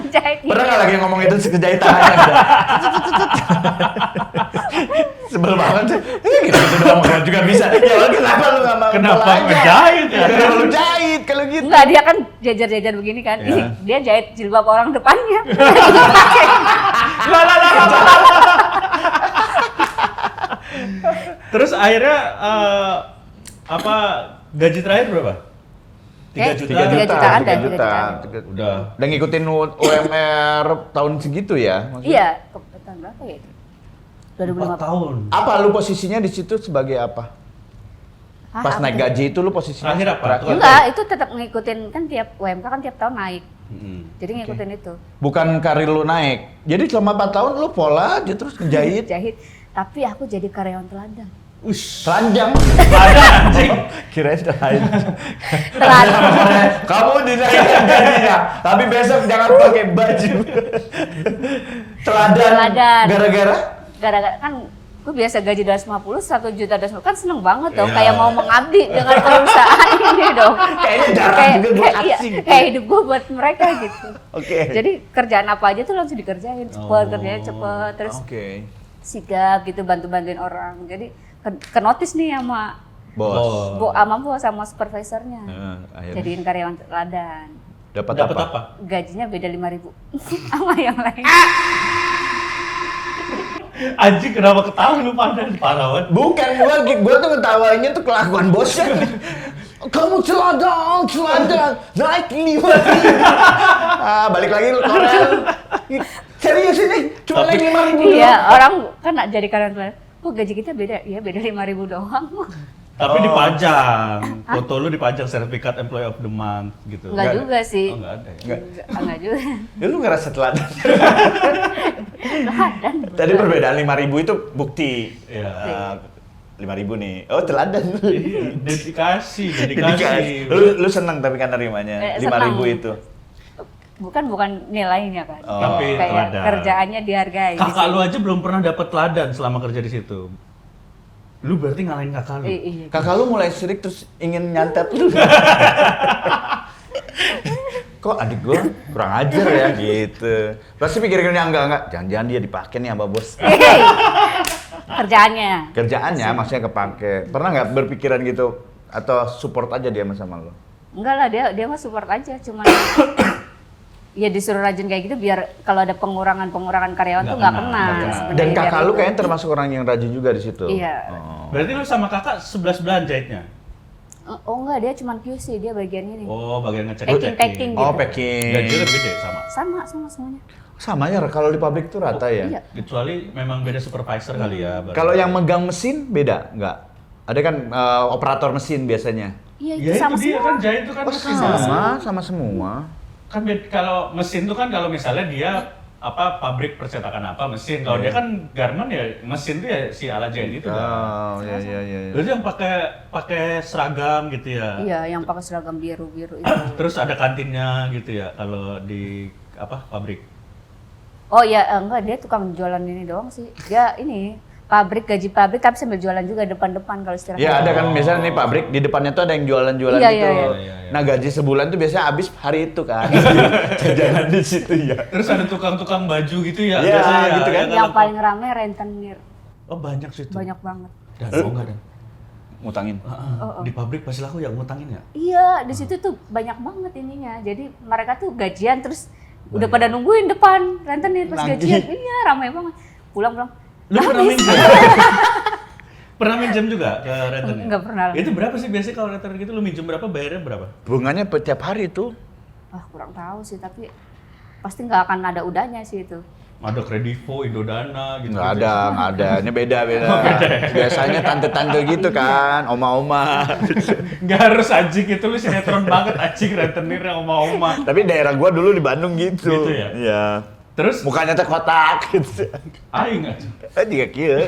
Jahit Pernah nggak lagi ngomong itu kejahit tangannya udah. Sebel banget sih. Gitu doang kan juga bisa. Ya lo kenapa lu nggak mau? Kenapa pola aja? ngejahit ya? Kenapa lu jahit kalau gitu? Enggak, dia kan jajar-jajar begini kan. Iya. Ini dia jahit jilbab orang depannya. Terus akhirnya apa gaji terakhir berapa? 3 juta. 3 jutaan dah, 3 3 jutaan. Udah. Udah ngikutin UMR tahun segitu ya? maksudnya? Iya, tahun berapa ya itu? 4 2015. tahun. Apa lu posisinya di situ sebagai apa? Hah, Pas apa naik tuh? gaji itu lu posisinya Terakhir apa? terakhir? Enggak, itu tetap ngikutin kan tiap UMK kan tiap tahun naik. Mm-mm. Jadi ngikutin itu. Bukan karir lu naik. Jadi selama 4 tahun lu pola aja terus ngejahit. Jahit. Tapi aku jadi karyawan teladan. Ush. Telanjang. Ada anjing. Kirain telanjang. Teladan. Kamu dinaikkan gajinya, tapi besok jangan pakai baju. Teladan. Teladan. Gara-gara? Gara-gara kan gue biasa gaji 250, 1 juta 250 kan seneng banget dong. Iya. Kayak mau mengabdi dengan perusahaan ini dong. Kayaknya jarang juga gue iya, asing. kayak hidup gue buat mereka gitu. Oke. Jadi kerjaan apa aja tuh langsung dikerjain, cepet, kerjanya cepet, terus Oke. sigap gitu, bantu-bantuin orang. Jadi ke notice nih sama Bos. bos sama supervisornya. Akhirnya Jadiin karyawan teladan. dapat Dapat apa? apa? Gajinya beda 5.000 sama yang lain. Anjing kenapa ketawa lu pada parah banget. Bukan, gua tuh ngetawainnya tuh kelakuan bosnya. Kamu teladan, naik 5.000. Balik lagi lu Korea. Serius ini, cuma naik 5.000 Iya, doang. orang kan jadi karyawan teladan. Kok gaji kita beda? Iya, beda 5.000 doang. Tapi dipajang. Foto lu dipajang sertifikat Employee of the Month gitu. Enggak juga sih. Oh, enggak ada ya. Enggak juga. Ya lu ngerasa teladan. Teladan. Tadi perbedaan 5.000 itu bukti. Iya. 5.000 nih. Oh, teladan. Iya, dedikasi, dedikasi. Lu seneng tapi kan nerimanya 5.000 Senang. itu. Bukan nilainya kan. Oh. Tapi Kayak teladan. kerjaannya dihargai. Kakak lu aja belum pernah dapat teladan selama kerja di situ. Lu berarti ngalahin kakak lu. Iya. Kakak lu mulai sirik terus ingin nyantet lu. Kok adik gua kurang ajar ya gitu. Pasti pikir-pikirnya enggak. Jangan-jangan dia dipakai nih sama bos. Kerjaannya. Kerjaannya maksudnya kepake. Pernah nggak berpikiran gitu? Atau support aja dia sama lo? Enggak lah, dia mah support aja, cuman ya disuruh rajin kayak gitu biar kalau ada pengurangan karyawan tuh nggak kena. Dan kakak lu kayaknya termasuk orang yang rajin juga di situ. Iya. Berarti lu sama kakak 11-11 jahitnya? Oh enggak, dia cuma QC, dia bagian ini. Oh, bagian ngecek Packing gitu. Oh, packing. Gaji lebih gede sama? Sama semuanya. Sama ya, kalau di pabrik tuh rata ya? Iya. Kecuali memang beda supervisor kali ya. Kalau yang megang mesin beda nggak? Ada kan operator mesin biasanya? Iya, Ya itu sama itu dia semua. kan jahit itu kan Oh mesin. sama semua. Kan kalau mesin tuh kan kalau misalnya dia pabrik percetakan apa mesin, kalau dia kan garment ya mesin tuh ya si alat jahit itu kan. Oh iya. Berarti yang pakai seragam gitu ya. Iya, yang pakai seragam biru-biru itu. Terus ada kantinnya gitu ya kalau di pabrik. Oh iya, enggak, dia tukang jualan ini doang sih. Dia ini gaji pabrik tapi sambil jualan juga depan-depan kalau istirahat. Iya ada kan misalnya nih pabrik di depannya tuh ada yang jualan-jualan Iya, gitu. iya. Nah gaji sebulan tuh biasanya habis hari itu kan. Jajanan di situ ya. Terus ada tukang-tukang baju gitu ya. Iya, biasanya ya, gitu kan. ya Yang paling rame rentenir. Oh banyak sih itu. Banyak banget. Dan mau nggak dan? Ngutangin. Di pabrik pasti laku ya ngutangin ya? Iya, di situ tuh banyak banget ininya. Jadi mereka tuh gajian terus udah pada nungguin depan rentenir pas Nagih. gajian. Iya, ramai banget. Pulang. Lu pernah minjem? Pernah minjem juga ke rentenir? Enggak pernah. Itu berapa sih biasanya kalau rentenir gitu lu minjem berapa, bayarnya berapa? Bunganya tiap hari tuh. Kurang tahu sih, tapi pasti nggak akan ada udahnya sih itu. Ada Kredivo, Indodana gitu. Nggak ada. Ini beda. Biasanya tante-tante gitu kan, oma-oma. Nggak harus anjing itu, lu sinetron banget anjing rentenir yang oma-oma. Tapi daerah gua dulu di Bandung gitu. Gitu ya? Iya. Terus? Mukanya teh kotak gitu. Aing aja. Juga kieu.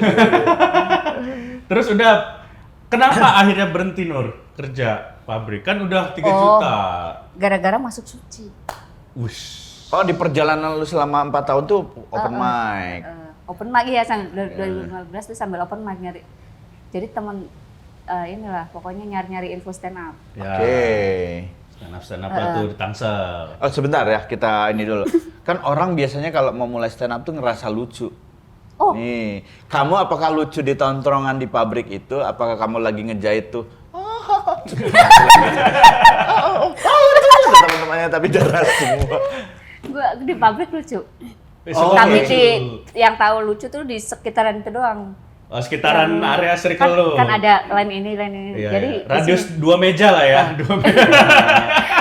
Terus udah, kenapa akhirnya berhenti Nur kerja pabrik? Kan udah 3 juta. Gara-gara masuk suci. Wush. Oh di perjalanan lu selama 4 tahun tuh open mic. Open mic ya, 2015 tuh sambil open mic nyari. Jadi teman inilah pokoknya nyari-nyari info stand up. Ya. Oke. Stand up lah tuh di Tangsel. Oh sebentar ya, kita ini dulu. Kan orang biasanya kalau mau mulai stand up tuh ngerasa lucu. Oh. Nih, kamu apakah lucu di tongkrongan di pabrik itu? Apakah kamu lagi ngejahit tuh? Teman-temannya tapi darah semua. Gua di pabrik lucu. Oh, Tapi lucu. yang tahu lucu tuh di sekitaran itu doang. Oh, sekitaran area circle lu. Kan ada line ini. Iya, Jadi iya. Radius 2 meja lah ya. 2 meja.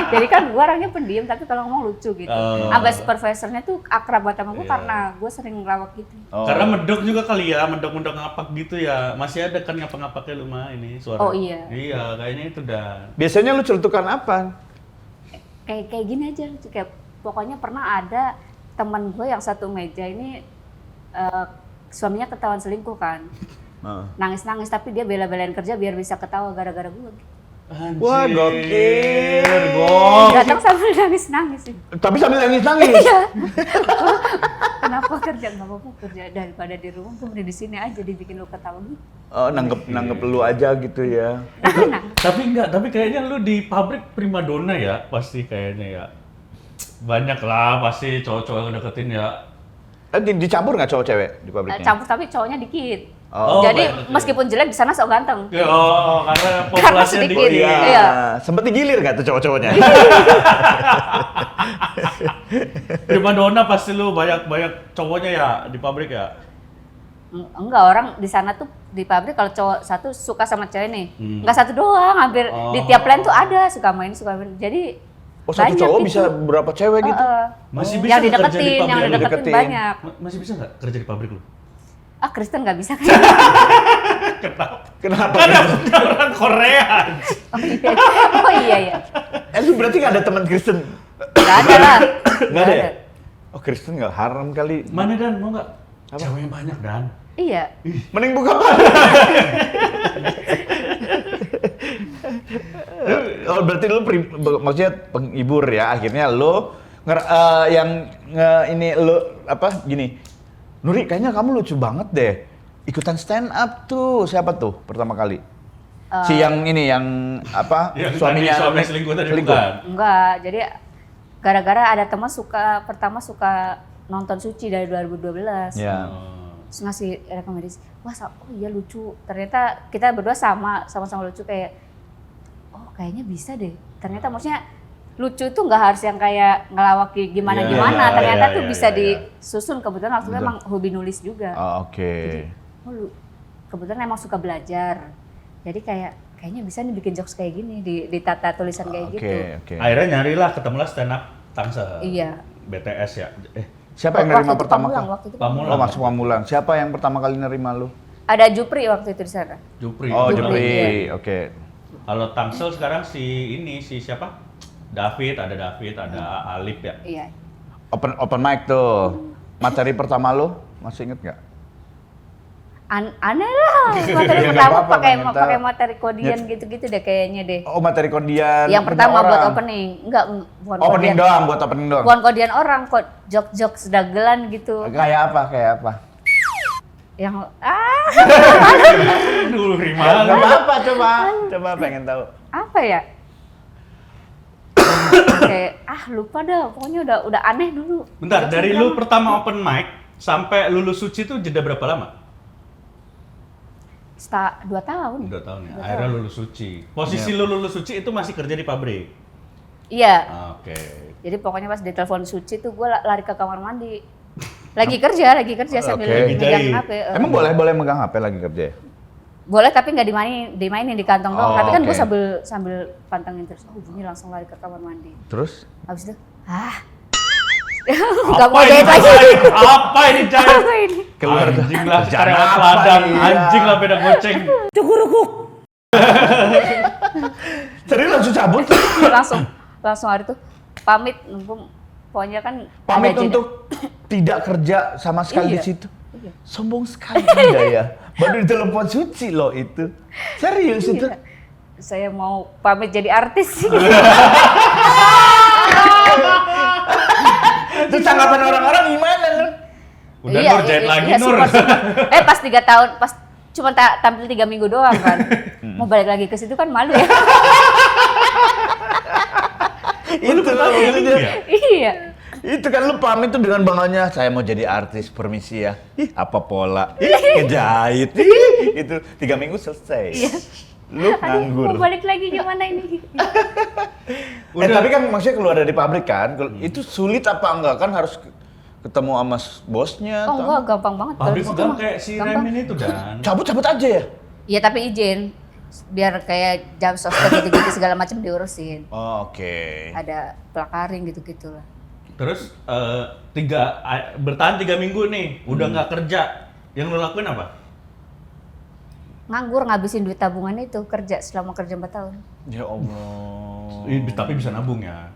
jadi kan gua orangnya pendiam tapi kalau ngomong lucu gitu. Oh. Sampai supervisornya tuh akrab banget sama gua karena gua sering ngelawak gitu. Oh. Karena medok juga kali ya, medok-medok ngapak gitu ya. Masih ada kan ngapak-ngapaknya lu mah ini suara. Oh, iya. Iya, kayaknya itu dah. Biasanya lu celutukan apa? Kayak gini aja lucu. Kayak pokoknya pernah ada teman gue yang satu meja ini suaminya ketahuan selingkuh kan. Nangis-nangis tapi dia bela-belain kerja biar bisa ketawa gara-gara gue. Anjir. Wah, gokil. Datang sambil nangis-nangis sih. Tapi sambil nangis-nangis. Iya. Kenapa kerja nggak apa-apa kerja daripada di rumah tuh di sini aja dibikin lu ketawa gitu. Oh, nanggep lu aja gitu ya. Nah, Tapi kayaknya lu di pabrik primadona ya, pasti kayaknya ya. Banyak lah pasti cowok-cowok yang deketin ya. Dicampur nggak cowok cewek di pabriknya? campur tapi cowoknya dikit. Oh, Jadi banyak. meskipun jelek di sana sok ganteng. Oh, karena populasinya sedikit. dikit. Iya. Sempet digilir nggak tuh cowok-cowoknya? Primadona pasti lu banyak cowoknya ya di pabrik ya. Enggak, orang di sana tuh di pabrik kalau cowok satu suka sama cewek nih. Enggak satu doang, hampir di tiap line tuh ada suka main. Jadi Oh, satu banyak cowok gitu. bisa berapa cewek gitu? Masih Yang bisa nggak kerja di dideketin, yang pabrik? dideketin Dideketin. banyak. Masih bisa nggak kerja di pabrik lu? Kristen nggak bisa kayaknya. Kenapa? Kan orang Korea. Oh iya ya. Lu berarti nggak ada teman Kristen? Nggak ada lah. Nggak ada ya? Oh, Kristen nggak haram kali. Mana Dan, mau nggak? Ceweknya banyak Dan. Iya. Mending buka apa? Oh, berarti lu maksudnya penghibur ya. Akhirnya lu gini. Nuri, kayaknya kamu lucu banget deh. Ikutan stand up tuh. Siapa tuh pertama kali? Si yang ini yang Yang suaminya tadi suami selingkuh tadi bukan? Enggak, jadi gara-gara ada teman pertama suka nonton Suci dari 2012. Ya. Terus ngasih rekomendasi, wah oh iya lucu. Ternyata kita berdua sama-sama lucu kayak kayaknya bisa deh. Ternyata maksudnya lucu tuh nggak harus yang kayak ngelawak gimana-gimana. Iya, Ternyata iya, tuh iya, bisa iya. disusun. Kebetulan waktu itu emang hobi nulis juga. Oh, oke. Kebetulan emang suka belajar. Jadi kayaknya bisa nih bikin jokes kayak gini, di tata tulisan kayak gitu. Oke. Akhirnya nyarilah ketemulah stand up Tangsel. Iya. BTS ya. Siapa yang nerima Waktu itu pertama Pamulang, kali? waktu itu Pamulang. Oh, masuk Pamulang. Siapa yang pertama kali nerima lu? Ada Jupri waktu itu di sana. Jupri. Oh, Jupri, Jupri. Oke. Kalau Tangsel sekarang si siapa? Ada David, ada Alip ya. Iya. Open mic tuh. Materi pertama lu masih inget nggak? Aneh lah, materi Ya, nggak pertama apa-apa, pakai pengen tahu. pakai materi kodian gitu-gitu deh kayaknya deh. Oh, materi kodian. Yang punya pertama buat orang. opening, enggak bukan Opening kodian. doang, buat opening doang. Bukan kodian orang, kok jok-jok sedagelan gitu. Kayak apa? Yang Aduh, Gak gimana? apa-apa, coba pengen tahu. apa ya? Kayak lupa dah, pokoknya udah aneh dulu. Bentar, dari lu pertama open mic sampai lulus suci itu jeda berapa lama? 2 tahun. 2 tahun ya. 2 Akhirnya tahun. lulus suci. Posisi lu lulus suci itu masih kerja di pabrik. Iya. Oke. Jadi pokoknya pas ditelepon Suci tuh gue lari ke kamar mandi. Lagi kerja sambil Oke. megang Jahit. HP. Emang boleh megang HP lagi kerja ya? Boleh tapi nggak dimainin di kantong doang. Oh, Tapi kan gue oke. sambil pantengin terus. Oh bunyi langsung lari ke kamar mandi. Terus? Habis itu, nggak mau Apa ini jahit lagi. jahit? Apa ini jahit? Apa ini? Keluar Anjing lah, kerjaan karyawan apa ladang. nih? Anjing lah beda goceng. Serius langsung cabut? langsung hari itu pamit. Pokoknya kan Pamit ada jeda. untuk tidak kerja sama sekali di Iya. situ. Iya. Sombong sekali Anda ya. Baru ditelepon Suci loh itu. Serius itu. Iya. Saya mau pamit jadi artis sih. Terus tanggapan orang-orang gimana lu? Udah Nur jahit lagi Nur. support. Pas 3 tahun, pas cuma tampil 3 minggu doang kan. Mau balik lagi ke situ kan malu ya. Itu Iya. Iya. Itu kan lu pamit tuh dengan bangganya, saya mau jadi artis, permisi ya. Ih, apa pola? Ih, ngejahit. Ih, itu 3 minggu selesai. Lu Aduh, nganggur. mau balik lagi gimana ini? Tapi kan maksudnya keluar dari pabrik kan, itu sulit apa enggak? Kan harus ketemu sama bosnya. Oh enggak, gampang banget. Kalau Pabrik di situ megang mah kayak si gampang. Remin itu Dan. Cabut-cabut aja ya? Iya tapi izin. Biar kayak jam sosmed gitu-gitu segala macam diurusin. Oh, oke. Ada pelakarin gitu-gitu lah. Terus bertahan 3 minggu nih, udah nggak kerja. Yang lo lakuin apa? Nganggur ngabisin duit tabungan itu kerja selama kerja 4 tahun. Ya Allah. Tapi bisa nabung ya.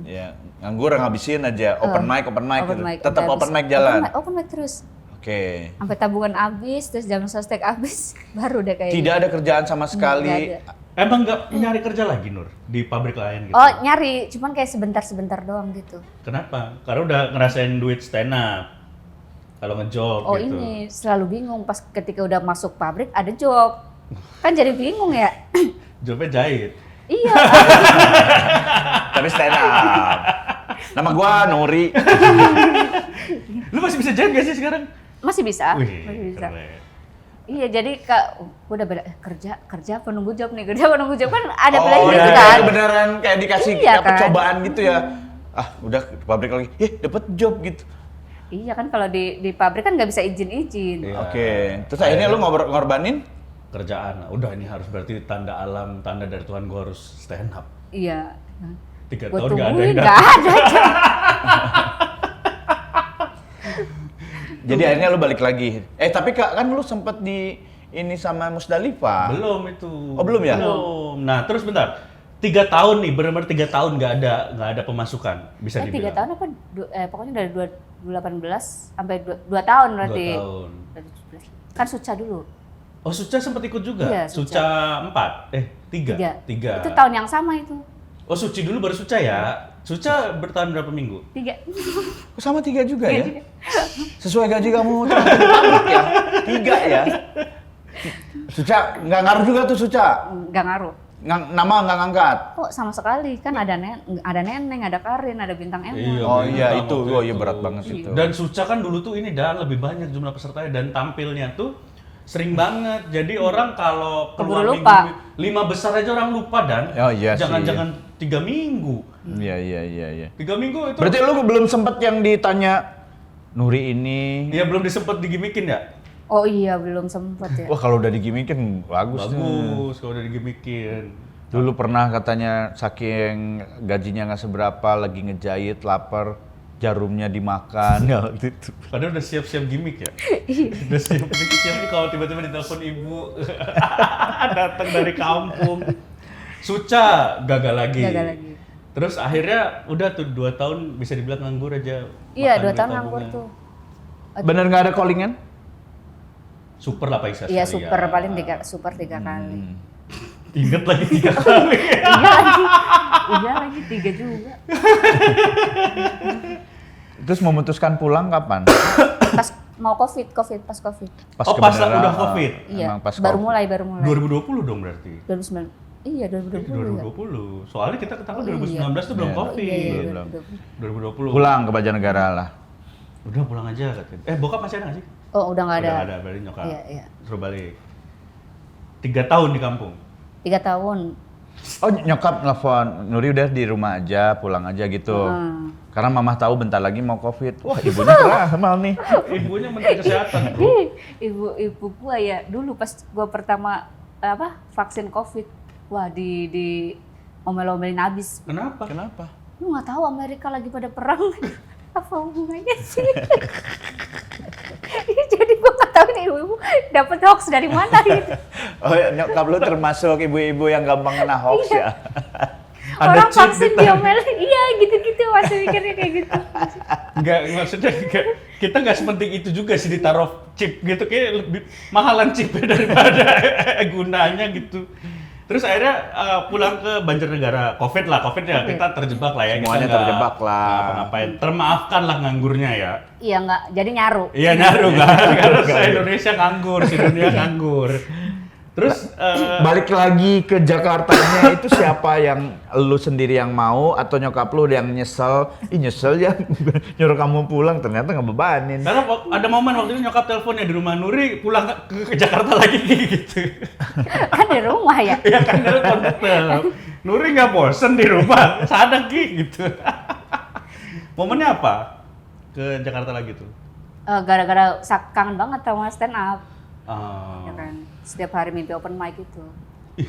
Ya, nganggur ngabisin aja. Open mic gitu. Tetap udah open habis. mic jalan. Open mic terus. Oke. Sampai tabungan habis, terus jam sostek habis, baru udah kayak Tidak gitu. ada kerjaan sama Nggak sekali. ada. Emang nggak nyari kerja lagi Nur di pabrik lain gitu? Oh nyari, cuman kayak sebentar-sebentar doang gitu. Kenapa? Karena udah ngerasain duit stand up. Kalau ngejob Oh gitu. ini selalu bingung pas ketika udah masuk pabrik ada job. Kan jadi bingung ya. Jobnya jahit. Iya. Tapi stand up. Nama gua Nuri. Lu masih bisa jahit gak sih sekarang? Masih bisa. Wih, Masih bisa. keren. Iya jadi gua udah beda kerja penunggu job nih, kerja penunggu job kan ada Oh, pilihan gitu ya, kan. beneran kayak dikasih Iya, kan? percobaan gitu ya. Ah, udah ke pabrik lagi. Dapet job gitu. Iya kan kalau di pabrik kan nggak bisa izin-izin. Iya. Oke. Terus akhirnya lu ngorbanin? Kerjaan. Udah ini harus berarti tanda alam, tanda dari Tuhan gua harus stand up. Iya. 3 Gua tahun nggak ada tungguin yang nggak datang. ada job. Jadi akhirnya lu balik lagi. Tapi kan lu sempet di ini sama Musdalifah. Belum itu. Oh, belum ya? Belum. Nah, terus bentar. 3 tahun nih, benar-benar 3 tahun nggak ada pemasukan, bisa 3 dibilang. tahun apa? Pokoknya dari 2018 sampai 2 tahun berarti. 2 tahun. Kan Suca dulu. Oh, Suca sempat ikut juga? Iya, Suca 4? 3? 3. Itu tahun yang sama itu. Oh, Suci dulu baru Suca ya? Suca bertahan berapa minggu? 3. Oh, sama 3 juga ya? Iya. Sesuai gaji kamu terakhir di pabrik ya? 3 ya? Suca, nggak ngaruh juga tuh Suca? Nggak ngaruh. Nama nggak ngangkat? Kok sama sekali kan ada Neneng, ada Karin, ada Bintang Emon. Iya. Oh iya Bintang itu, waktu iya berat banget itu. Dan Suca kan dulu tuh ini Dan lebih banyak jumlah pesertanya dan tampilnya tuh sering banget. Jadi orang kalau keluar Keburu lupa. minggu 5 besar aja orang lupa dan Oh, iya sih. jangan 3 minggu. Iya. 3 minggu itu. Berarti lu belum sempet yang ditanya Nuri ini. Ya belum disempet digimikin ya? Oh iya, belum sempet ya. Wah, kalau udah digimikin bagus tuh. Bagus kalau udah digimikin. Dulu pernah katanya saking gajinya nggak seberapa, lagi ngejahit, lapar, jarumnya dimakan. Ya, waktu itu. Padahal udah siap-siap gimmick ya? Udah siap nih kalau tiba-tiba ditelepon ibu datang dari kampung. Suca gagal lagi. Terus akhirnya udah tuh 2 tahun bisa dibilang nganggur aja. Iya, makan 2 tahun duit nganggur tabungan. tuh. Bener nggak ada callingan? Super lah Pak Isa. Iya, sekali super ya. paling 3 kali. Ingat lagi 3 kali. Iya lagi 3 juga. Terus memutuskan pulang kapan? Pas mau pas Covid. Oh, pas kebenaran, udah Covid? Iya, emang pas baru Covid. mulai. 2020 dong berarti? 2019. Iya, 2020 ya. 2020. Soalnya kita ketangkap Oh, 2019 tuh belum Iya. Covid. Iya, Belum. 2020. Pulang ke Banjarnegara lah. Udah pulang aja katanya. Bokap masih ada nggak sih? Oh, udah nggak ada. Udah ada, berarti nyokap. Iya. Suruh balik. 3 tahun di kampung. 3 tahun. Oh, nyokap nelfon, Nuri udah di rumah aja, pulang aja gitu. Karena mamah tahu bentar lagi mau Covid. Wah, ibunya ramal nih. Ibunya menteri kesehatan, bro. Ibu gua ya dulu pas gua pertama vaksin Covid. Wah, di omel-omelin habis. Kenapa? Lu nggak tahu Amerika lagi pada perang. Apa hubungannya sih? Jadi gua nggak tahu nih ibu dapat hoax dari mana gitu. Oh, nyokap lu termasuk ibu-ibu yang gampang kena hoax ya? Orang chip vaksin di diomelin, iya gitu-gitu masih mikirnya kayak gitu. Enggak, maksudnya kita nggak sepenting itu juga sih ditaruh chip gitu, kayak lebih mahalan chipnya daripada gunanya gitu. Terus akhirnya pulang ke Banjarnegara, Covid ya, kita terjebak lah ya. Semuanya kita terjebak lah. Ngapain? Termaafkan lah nganggurnya ya. Iya nggak, jadi nyaru. Iya nyaru kan, karena se-Indonesia nganggur, se-dunia nganggur. Terus Balik lagi ke Jakartanya itu siapa yang lu sendiri yang mau atau nyokap lu yang nyesel? Nyesel ya nyuruh kamu pulang ternyata ngebebanin. karena ada momen waktu itu nyokap teleponnya di rumah Nuri pulang ke Jakarta lagi gitu. Kan di rumah ya. Iya kan telepon tetep. Nuri nggak bosen di rumah, sadar gitu. Momennya apa? Ke Jakarta lagi tuh. Gara-gara kangen banget sama stand up. Ah. Ya kan, setiap hari mimpi open mic itu,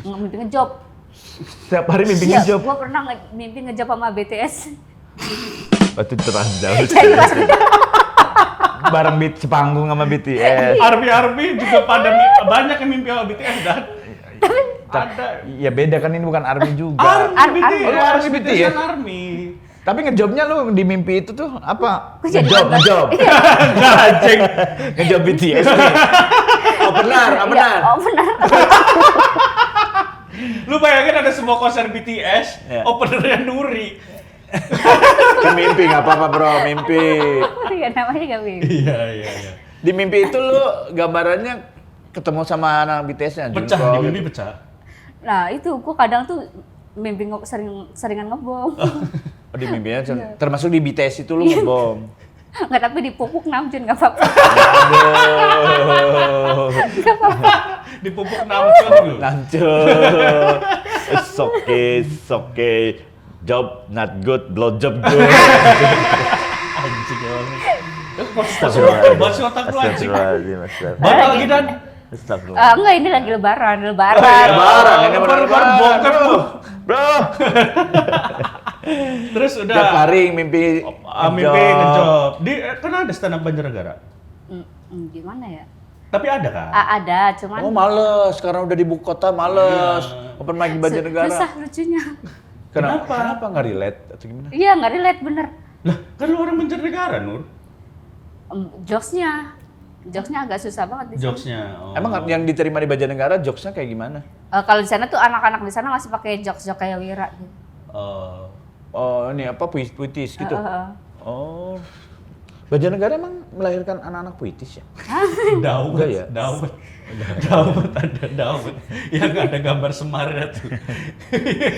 mimpi ngejob. Setiap hari mimpi Iya, ngejob. gua pernah mimpi ngejob sama BTS. Itu terang jauh. Bareng beat sepanggung sama BTS. Army juga pada banyak yang mimpi sama BTS dan ada. Ya beda kan ini bukan ARMY juga. Army Army. BTS, Oh, Army BTS. BTS Army. Tapi ngejobnya lu di mimpi itu tuh apa? Gua jadi Ngejob. Enggak anjing. Ngejob BTS nih. Oh benar. Iya, oh benar. Lu bayangin ada sebuah konser BTS, Iya. openernya Nuri. Kan mimpi nggak apa-apa bro, mimpi. Iya namanya gak mimpi. Iya. Di mimpi itu lu gambarannya ketemu sama anak BTS-nya. Pecah, Jungkook. di mimpi pecah. Nah itu gua kadang tuh mimpi seringan ngebom. Oh di mimpinya termasuk di BTS itu lu ngebom. Nggak, tapi dipupuk namjun nggak apa-apa. Aduh. Dipupuk namcon lu. Lancur. It's okay. Job not good, blow job good. Anjing banget. Basi otak lu anjing. Batal lagi dan. Enggak, ini lagi lebaran. Lebaran, ini benar Lebaran bokep lu. Bro. Terus udah Tiap hari mimpi mimpi ngejob. Kan ada stand up Banjarnegara. Gimana ya? Tapi ada kan? Ada, cuman Oh males, sekarang udah di ibu kota males. Iya. Open mic di Banjarnegara. susah lucunya. Kenapa nggak relate atau gimana? Iya, nggak relate bener. Lah, kan lu orang Banjarnegara, Nur. Jokesnya agak susah banget di sana. Jokesnya. Oh. Emang yang diterima di Banjarnegara jokesnya kayak gimana? Kalau di sana tuh anak-anak di sana masih pakai jokes kayak Wira gitu. Oh ini apa puitis gitu? Oh. Banjarnegara emang melahirkan anak-anak puitis ya? Daud, Enggak ya? Daud, ada Daud. Yang ada gambar Semarnya tuh.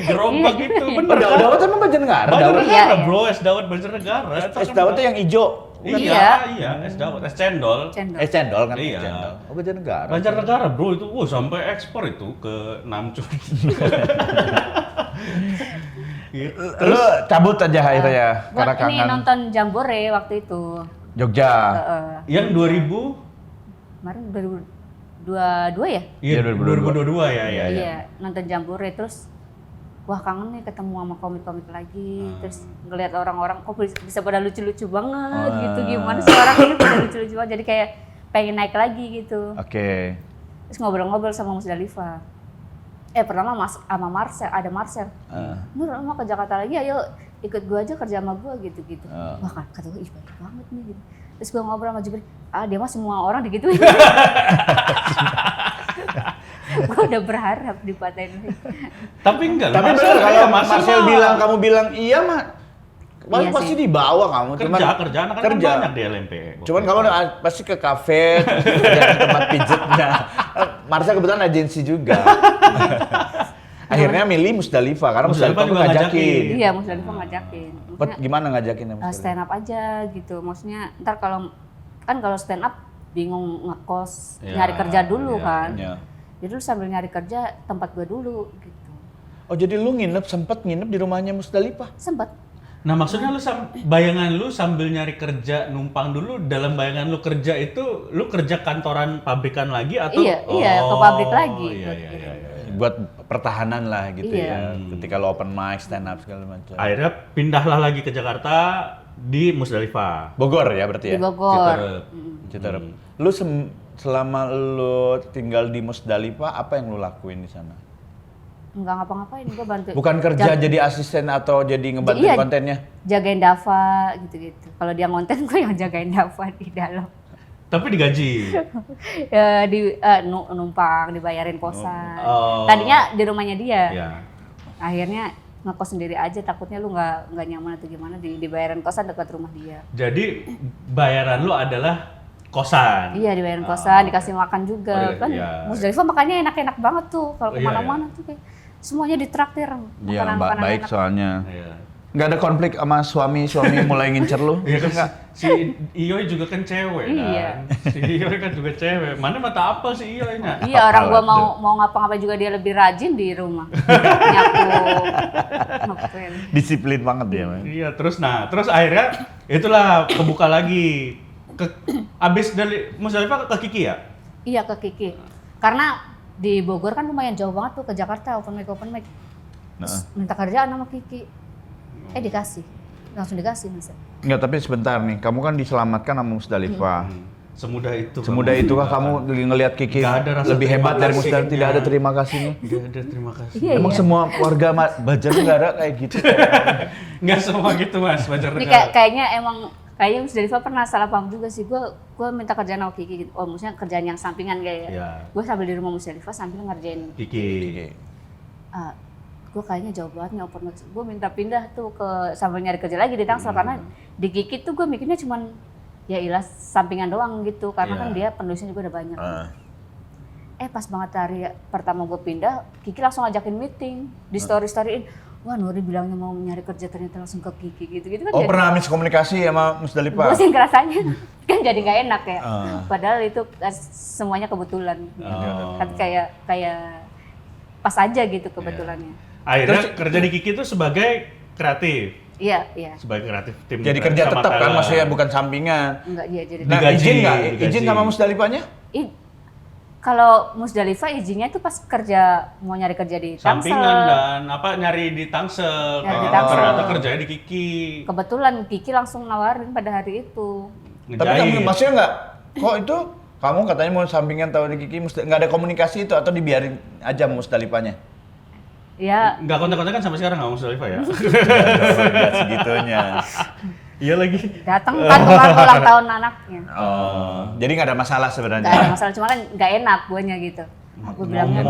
Gerobak itu, bener kan? Daud emang Banjarnegara? Iya, Banjarnegara iya. bro, es Daud Banjarnegara. Es Daud tuh yang hijau. Iya, es dawet, es cendol. Cendol kan? Iya. Cendol. Oh, Banjarnegara. Banjarnegara bro itu, sampai ekspor itu ke Namchur. Gitu. Lu cabut aja akhirnya ya, karena Buat ini kangen nonton Jambore waktu itu. Jogja. Yang 2000? Kemarin 2022 ya? Iya, 2022 ya. Iya, nonton Jambore terus wah kangen nih ketemu sama komik-komik lagi. Terus ngeliat orang-orang kok bisa pada lucu-lucu banget gitu. Gimana sih orang ini pada lucu-lucu banget, jadi kayak pengen naik lagi gitu. Oke. Terus ngobrol-ngobrol sama Musdalifah. Pertama sama Marcel, ada Marcel. Nur mau ke Jakarta lagi, ayo ikut gua aja kerja sama gua gitu-gitu. Wah kata gua, ih baik banget nih gitu. Terus gua ngobrol sama Jibril, dia mah semua orang digituin. Gua udah berharap dipatahin. Tapi enggak lah. Tapi bener kalau Marcel bilang, mah kamu bilang iya mah, Iya pasti sih. dibawa kamu. kerja, anak kan banyak di LMP. Cuman kamu pasti ke kafe, kerja di tempat pijetnya. Marcel kebetulan agensi juga. Akhirnya milih Musdalifah karena Musdalifah juga ngajakin. Iya, Musdalifah ngajakin. Maksudnya, Gimana ngajakin ya stand up aja gitu. Maksudnya ntar kalau stand up bingung ngekos, nyari kerja dulu kan. Iya. Jadi lu sambil nyari kerja tempat gua dulu gitu. Oh jadi lu sempet nginep di rumahnya Musdalifah? Sempet. Nah maksudnya bayangan lu sambil nyari kerja numpang dulu, dalam bayangan lu kerja itu lu kerja kantoran pabrikan lagi atau? Iya, ke pabrik lagi. Iya. Buat pertahanan lah gitu Iya. ya. Ketika lo open mic, stand up segala macam. Akhirnya pindahlah lagi ke Jakarta di Musdalifah. Bogor ya berarti ya? Di Bogor. Citerep. Lu selama lu tinggal di Musdalifah, apa yang lu lakuin di sana? Enggak ngapa-ngapain, gua bantu. Bukan kerja jadi asisten atau jadi ngebantu kontennya? Jagain Dava gitu-gitu. Kalau dia ngonten gue yang jagain Dava di dalam. Tapi digaji. Numpang dibayarin kosan. Oh. Tadinya di rumahnya dia. Iya. Akhirnya ngekos sendiri aja, takutnya lu nggak nyaman atau gimana, dibayarin kosan dekat rumah dia. Jadi bayaran lu adalah kosan. Iya, dibayarin kosan, dikasih makan juga. Kan Musdalifah makannya enak-enak banget tuh kalau kemana-mana tuh kayak semuanya ditraktir Iya, makanan-makanan baik enak. soalnya. Iya. Nggak ada konflik sama suami mulai ngincer lu? Iya kan si Iyoy juga kan cewek Iya. kan. Si Iyoy kan juga cewek. Mana mata apa si Iyoy-nya? Iya, orang gua mau ngapa-ngapain juga dia lebih rajin di rumah. Nyapu, ngepel. Disiplin banget dia. Man. Iya, terus akhirnya itulah kebuka lagi. Abis dari Musdalifah ke Kiki ya? Iya, ke Kiki. Karena di Bogor kan lumayan jauh banget tuh ke Jakarta, open mic. Terus minta kerjaan sama Kiki. Dikasih. Langsung dikasih, Mas. Enggak, tapi sebentar nih. Kamu kan diselamatkan sama Musdalifah. Semudah itu. Semudah itukah kamu ngelihat Kiki Nggak ada rasa lebih terima hebat dari kasihnya. Musdalifah? Tidak ada terima kasihnya. Tidak ada terima kasih. Iya, Emang iya. semua warga Banjarnegara kayak gitu? Nggak semua gitu Mas, Ini Banjarnegara. kayaknya Musdalifah pernah salah paham juga sih. Gue minta kerjaan sama Kiki gitu. Oh, maksudnya kerjaan yang sampingan kayak. Iya. Gue sambil di rumah Musdalifah sambil ngerjain. Kiki. Gue kayaknya jauh banget nih open mic. Gue minta pindah tuh ke sambil nyari kerja lagi di Tangsel karena di Kiki tuh gue mikirnya cuman ya ilah sampingan doang gitu karena kan dia penulisnya juga udah banyak. Pas banget hari pertama gue pindah, Kiki langsung ngajakin meeting, di storyin. Wah, Nuri bilangnya mau nyari kerja ternyata langsung ke Kiki gitu kan. Oh, pernah miskomunikasi sama Musdalifah? Gue sih ngerasanya kan jadi nggak enak ya. Padahal itu semuanya kebetulan. Kan kayak pas aja gitu kebetulannya. Akhirnya kerja di Kiki itu sebagai kreatif. Iya. Sebagai kreatif tim. Jadi kerja sama tetap kan, talent. maksudnya bukan sampingan. Enggak, iya jadi. Nah, Digaji, izin nggak? digaji. Izin sama Musdalifahnya? Kalau Musdalifah izinnya itu pas mau nyari kerja di Tangsel. Sampingan dan nyari di Tangsel. Nyari di Tangsel. Ternyata kerjanya di Kiki. Kebetulan Kiki langsung nawarin pada hari itu. Tapi kamu maksudnya nggak? Kok itu kamu katanya mau sampingan tahu di Kiki, nggak ada komunikasi itu atau dibiarin aja Musdalifahnya? Ya. Nggak kontak-kontakan sampai sekarang nggak Musdalifah ya? Nggak segitunya. Iya lagi. Datang kan kemarin ulang tahun anaknya. Oh, jadi nggak ada masalah sebenarnya? Nggak ada masalah, cuma kan nggak enak guanya gitu. Aku bilangnya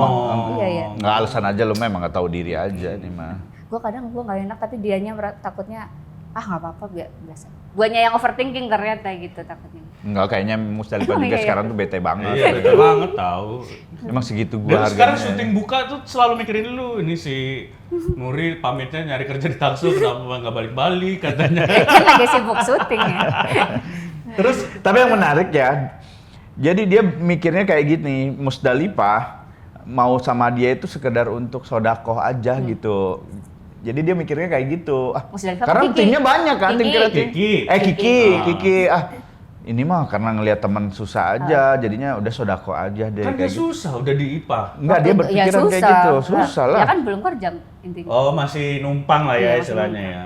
iya. Nggak alasan aja, lu memang nggak tahu diri aja nih mah. Gue kadang nggak enak tapi dianya takutnya nggak apa-apa biasa. Guanya yang overthinking ternyata gitu takutnya. Enggak, kayaknya Musdalifah juga Iya. sekarang tuh bete banget. Iya, beda banget tahu. Emang segitu Dan gua harganya. sekarang syuting buka tuh selalu mikirin lu. Ini si Nuri pamitnya nyari kerja di Tangsel, kenapa nggak balik-balik katanya. Kan lagi sibuk syuting ya. Terus Tapi yang menarik ya, jadi dia mikirnya kayak gini, Musdalifah mau sama dia itu sekedar untuk sodakoh aja gitu. Jadi dia mikirnya kayak gitu. Musdalifah Karena Kiki. timnya banyak kan, tim Kiki. kreatif. Kiki. Kiki. Ini mah karena ngelihat teman susah aja, jadinya udah sodakoh aja deh kan kayak gak gitu. susah, udah di IPA. Enggak, dia berpikiran kayak gitu. Susah lah. Ya kan belum kerja intinya. Oh, masih numpang lah ya Iya, masih istilahnya numpang. ya.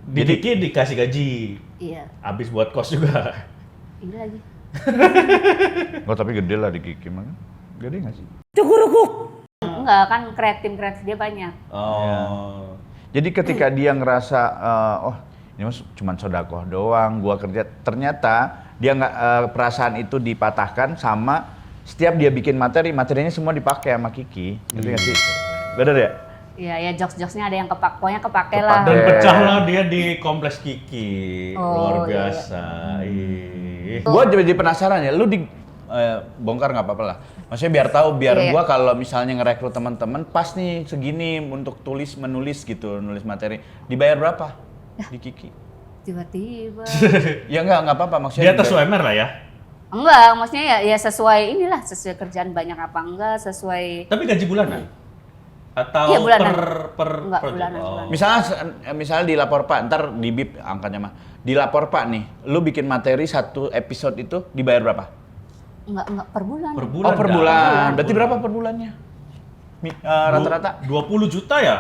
Di Kiki dikasih gaji, Iya. habis buat kos juga. Ini lagi. Oh, tapi gede lah di Kiki mah. Gede nggak sih? Enggak, kan kreatif dia banyak. Oh. Jadi ketika dia ngerasa, oh ini mah cuma sodakoh doang, gua kerja, ternyata dia nggak perasaan itu dipatahkan sama setiap dia bikin materinya semua dipakai sama Kiki, ngerti nggak sih? Bener ya? Iya, ya jokes-jokesnya ada yang pokoknya kepake lah. Dan pecah lah dia di kompleks Kiki. Oh, Luar biasa. Ih. Gua jadi penasaran ya, lu di bongkar nggak apa-apa lah. Maksudnya biar tahu, biar Iya. gua kalau misalnya ngerekrut teman-teman pas nih segini untuk menulis gitu, nulis materi, dibayar berapa di Kiki? Tiba-tiba. Ya nggak apa-apa Di maksudnya. atas UMR lah ya. Enggak, maksudnya ya sesuai inilah, sesuai kerjaan banyak apa enggak, sesuai. Tapi gaji bulanan? Atau Iya, bulanan. per Enggak, project? bulanan, Oh. bulanan. Misalnya dilapor Pak, ntar di bip angkanya mah. Dilapor Pak nih, lu bikin materi satu episode itu dibayar berapa? Enggak per bulan. Per bulan. Oh per dah. bulan. Berarti berapa per bulannya? Rata-rata? 20 juta ya?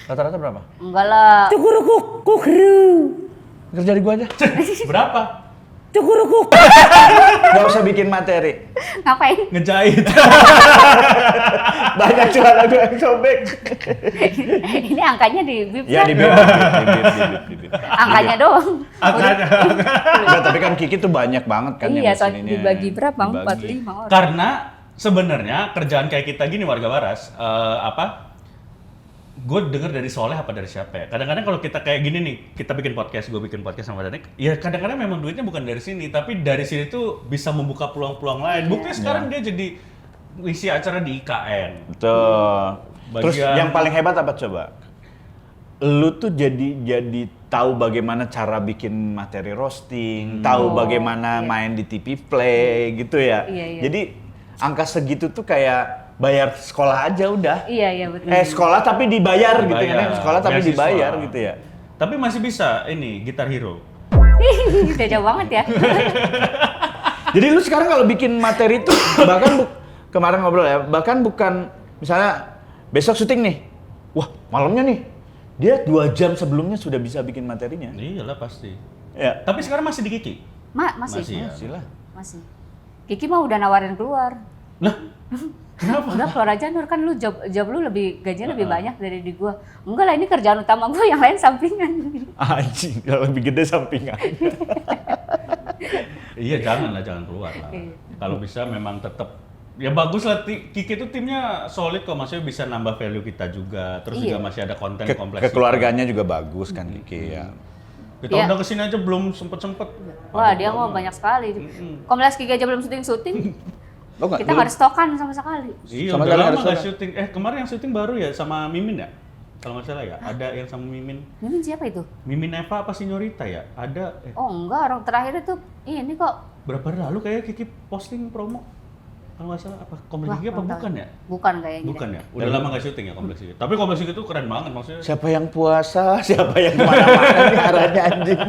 Rata-rata berapa? Enggak lah. Kerja di gua aja. Berapa? Gak usah bikin materi. Ngapain? Ngejahit. Banyak celana gua yang sobek. Ini angkanya di bip Ya kan? di bip. Angkanya doang. Angkanya. Enggak, tapi kan Kiki tuh banyak banget kan Iya, yang soalnya kesininya. dibagi berapa? Dibagi. 45 orang. Karena sebenarnya kerjaan kayak kita gini warga waras, gue denger dari Soleh apa dari siapa ya? Kadang-kadang kalau kita kayak gini nih, kita bikin podcast, gue bikin podcast sama Danik, ya kadang-kadang memang duitnya bukan dari sini, tapi dari sini tuh bisa membuka peluang-peluang lain. Buktinya sekarang dia jadi isi acara di IKN. Betul. Terus Bagian- yang paling hebat apa coba? Lu tuh jadi tahu bagaimana cara bikin materi roasting, tahu bagaimana main di TV Play gitu ya. Iya, iya. Jadi angka segitu tuh kayak bayar sekolah aja udah. Iya, betul. Sekolah tapi dibayar gitu kan. Dibayar. Sekolah tapi Beasiswa. dibayar gitu ya. Tapi masih bisa ini Guitar Hero. Udah jauh banget ya. Jadi lu sekarang kalau bikin materi tuh bahkan kemarin ngobrol ya, bahkan bukan misalnya besok syuting nih. Wah, malamnya nih. Dia 2 jam sebelumnya sudah bisa bikin materinya. Iyalah pasti. Ya. Tapi sekarang masih di Kiki? Masih. Masih ya? Silah. Masih. Kiki mah udah nawarin keluar. Lah, kenapa? Udah keluar aja Nur, kan lu job lu lebih gajinya lebih banyak dari di gua. Enggak lah, ini kerjaan utama gua, yang lain sampingan. Anjing, kalau lebih gede sampingan. Iya, jangan keluar lah. Iya. Kalau bisa memang tetap ya bagus lah. Kiki itu timnya solid kok, maksudnya bisa nambah value kita juga. Terus Iya. juga masih ada konten kompleks. Kekeluarganya juga bagus kan Kiki ya. Kita Iya. udah kesini aja belum sempet. Wah, dia mau banyak sekali. Kompleks Kiki aja belum syuting. Lo nggak? Kita nggak ada stokan sama sekali. Iya, Sama udah sekali lama harus nggak ada. syuting. Kemarin yang syuting baru ya sama Mimin ya? Kalau nggak salah ya, ada yang sama Mimin. Mimin siapa itu? Mimin Eva apa Signorita ya? Ada. Oh enggak, orang terakhir itu ini kok. Berapa hari lalu kayak Kiki posting promo. Kalau nggak salah apa kompleks Kiki apa kurang tahu. bukan ya? Bukan kayaknya. Bukan ya? Udah lama nggak syuting ya kompleks Kiki. Tapi kompleks Kiki itu keren banget maksudnya. Siapa yang puasa, siapa yang kemana-mana nih arahnya anjing.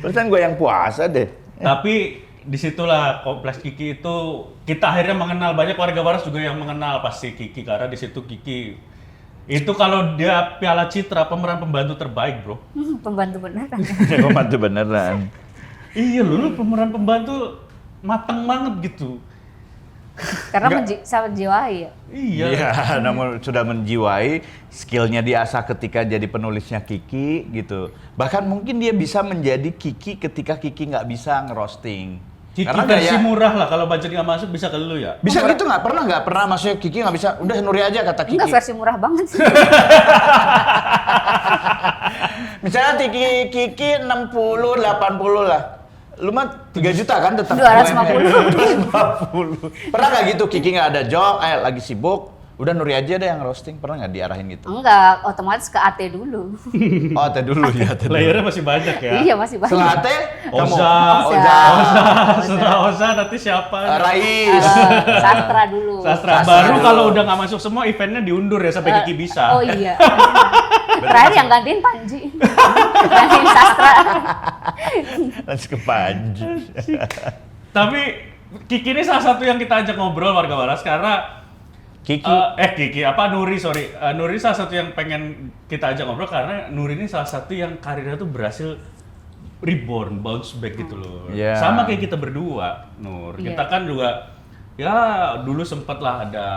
Terus kan gue yang puasa deh. Tapi disitulah kompleks Kiki itu kita akhirnya mengenal, banyak warga waras juga yang mengenal pasti Kiki karena di situ Kiki itu kalau dia Piala Citra pemeran pembantu terbaik bro. Pembantu beneran. Pembantu beneran. Iya lu pemeran pembantu mateng banget gitu. Karena sangat jiwai ya. Iya. Iya, namun sudah menjiwai, skillnya diasah ketika jadi penulisnya Kiki gitu. Bahkan mungkin dia bisa menjadi Kiki ketika Kiki nggak bisa ngerosting. Kiki Karena versi kayak- murah lah, kalau budget nggak masuk bisa ke lu ya. Bisa gitu nggak pernah maksudnya Kiki nggak bisa. Udah Nuri aja kata Kiki. Enggak, versi murah banget sih. Misalnya Kiki 60, 80 lah. Lu mah 3 juta kan tetap. 250. 250. Pernah nggak gitu Kiki nggak ada job, lagi sibuk, Udah Nuri aja deh yang roasting, pernah nggak diarahin gitu? Enggak, otomatis ke AT dulu. Oh, AT dulu ya, AT dulu. Layernya masih banyak ya. Iya, masih banyak. Setelah AT, Setelah Oza nanti siapa? Rais. Sastra dulu. Sastra. Baru kalau udah nggak masuk semua eventnya diundur ya sampai Kiki bisa. Oh iya. Terakhir yang gantiin Panji. Gantiin Sastra. Langsung ke Panji. Tapi Kiki ini salah satu yang kita ajak ngobrol warga Waras karena Nuri salah satu yang pengen kita ajak ngobrol karena Nuri ini salah satu yang karirnya tuh berhasil reborn, bounce back gitu loh. Yeah. Sama kayak kita berdua, Nur. Yeah. Kita kan juga ya dulu sempet lah ada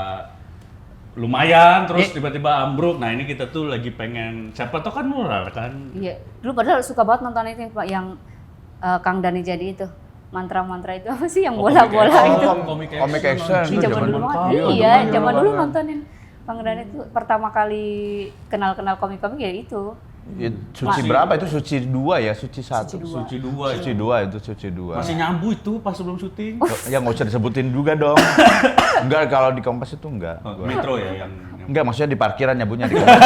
lumayan terus tiba-tiba ambruk. Nah, ini kita tuh lagi pengen siapa tau kan nular kan. Iya, dulu padahal suka banget nonton itu Pak yang Kang Dani jadi itu. Mantra-mantra itu apa sih yang bola-bola itu? Komik action. Zaman dulu banget. Iya, zaman dulu nontonin Kang Dani itu pertama kali kenal-kenal komik-komik ya itu. Ya, Suci berapa itu? Suci 2 ya? Suci 1? Suci 2. Suci 2 itu Suci 2. Masih nyambu itu pas sebelum syuting. Ya nggak usah disebutin juga dong. Enggak, kalau di Kompas itu enggak. Metro ya yang Enggak, maksudnya di parkiran nyabunya di Kompas.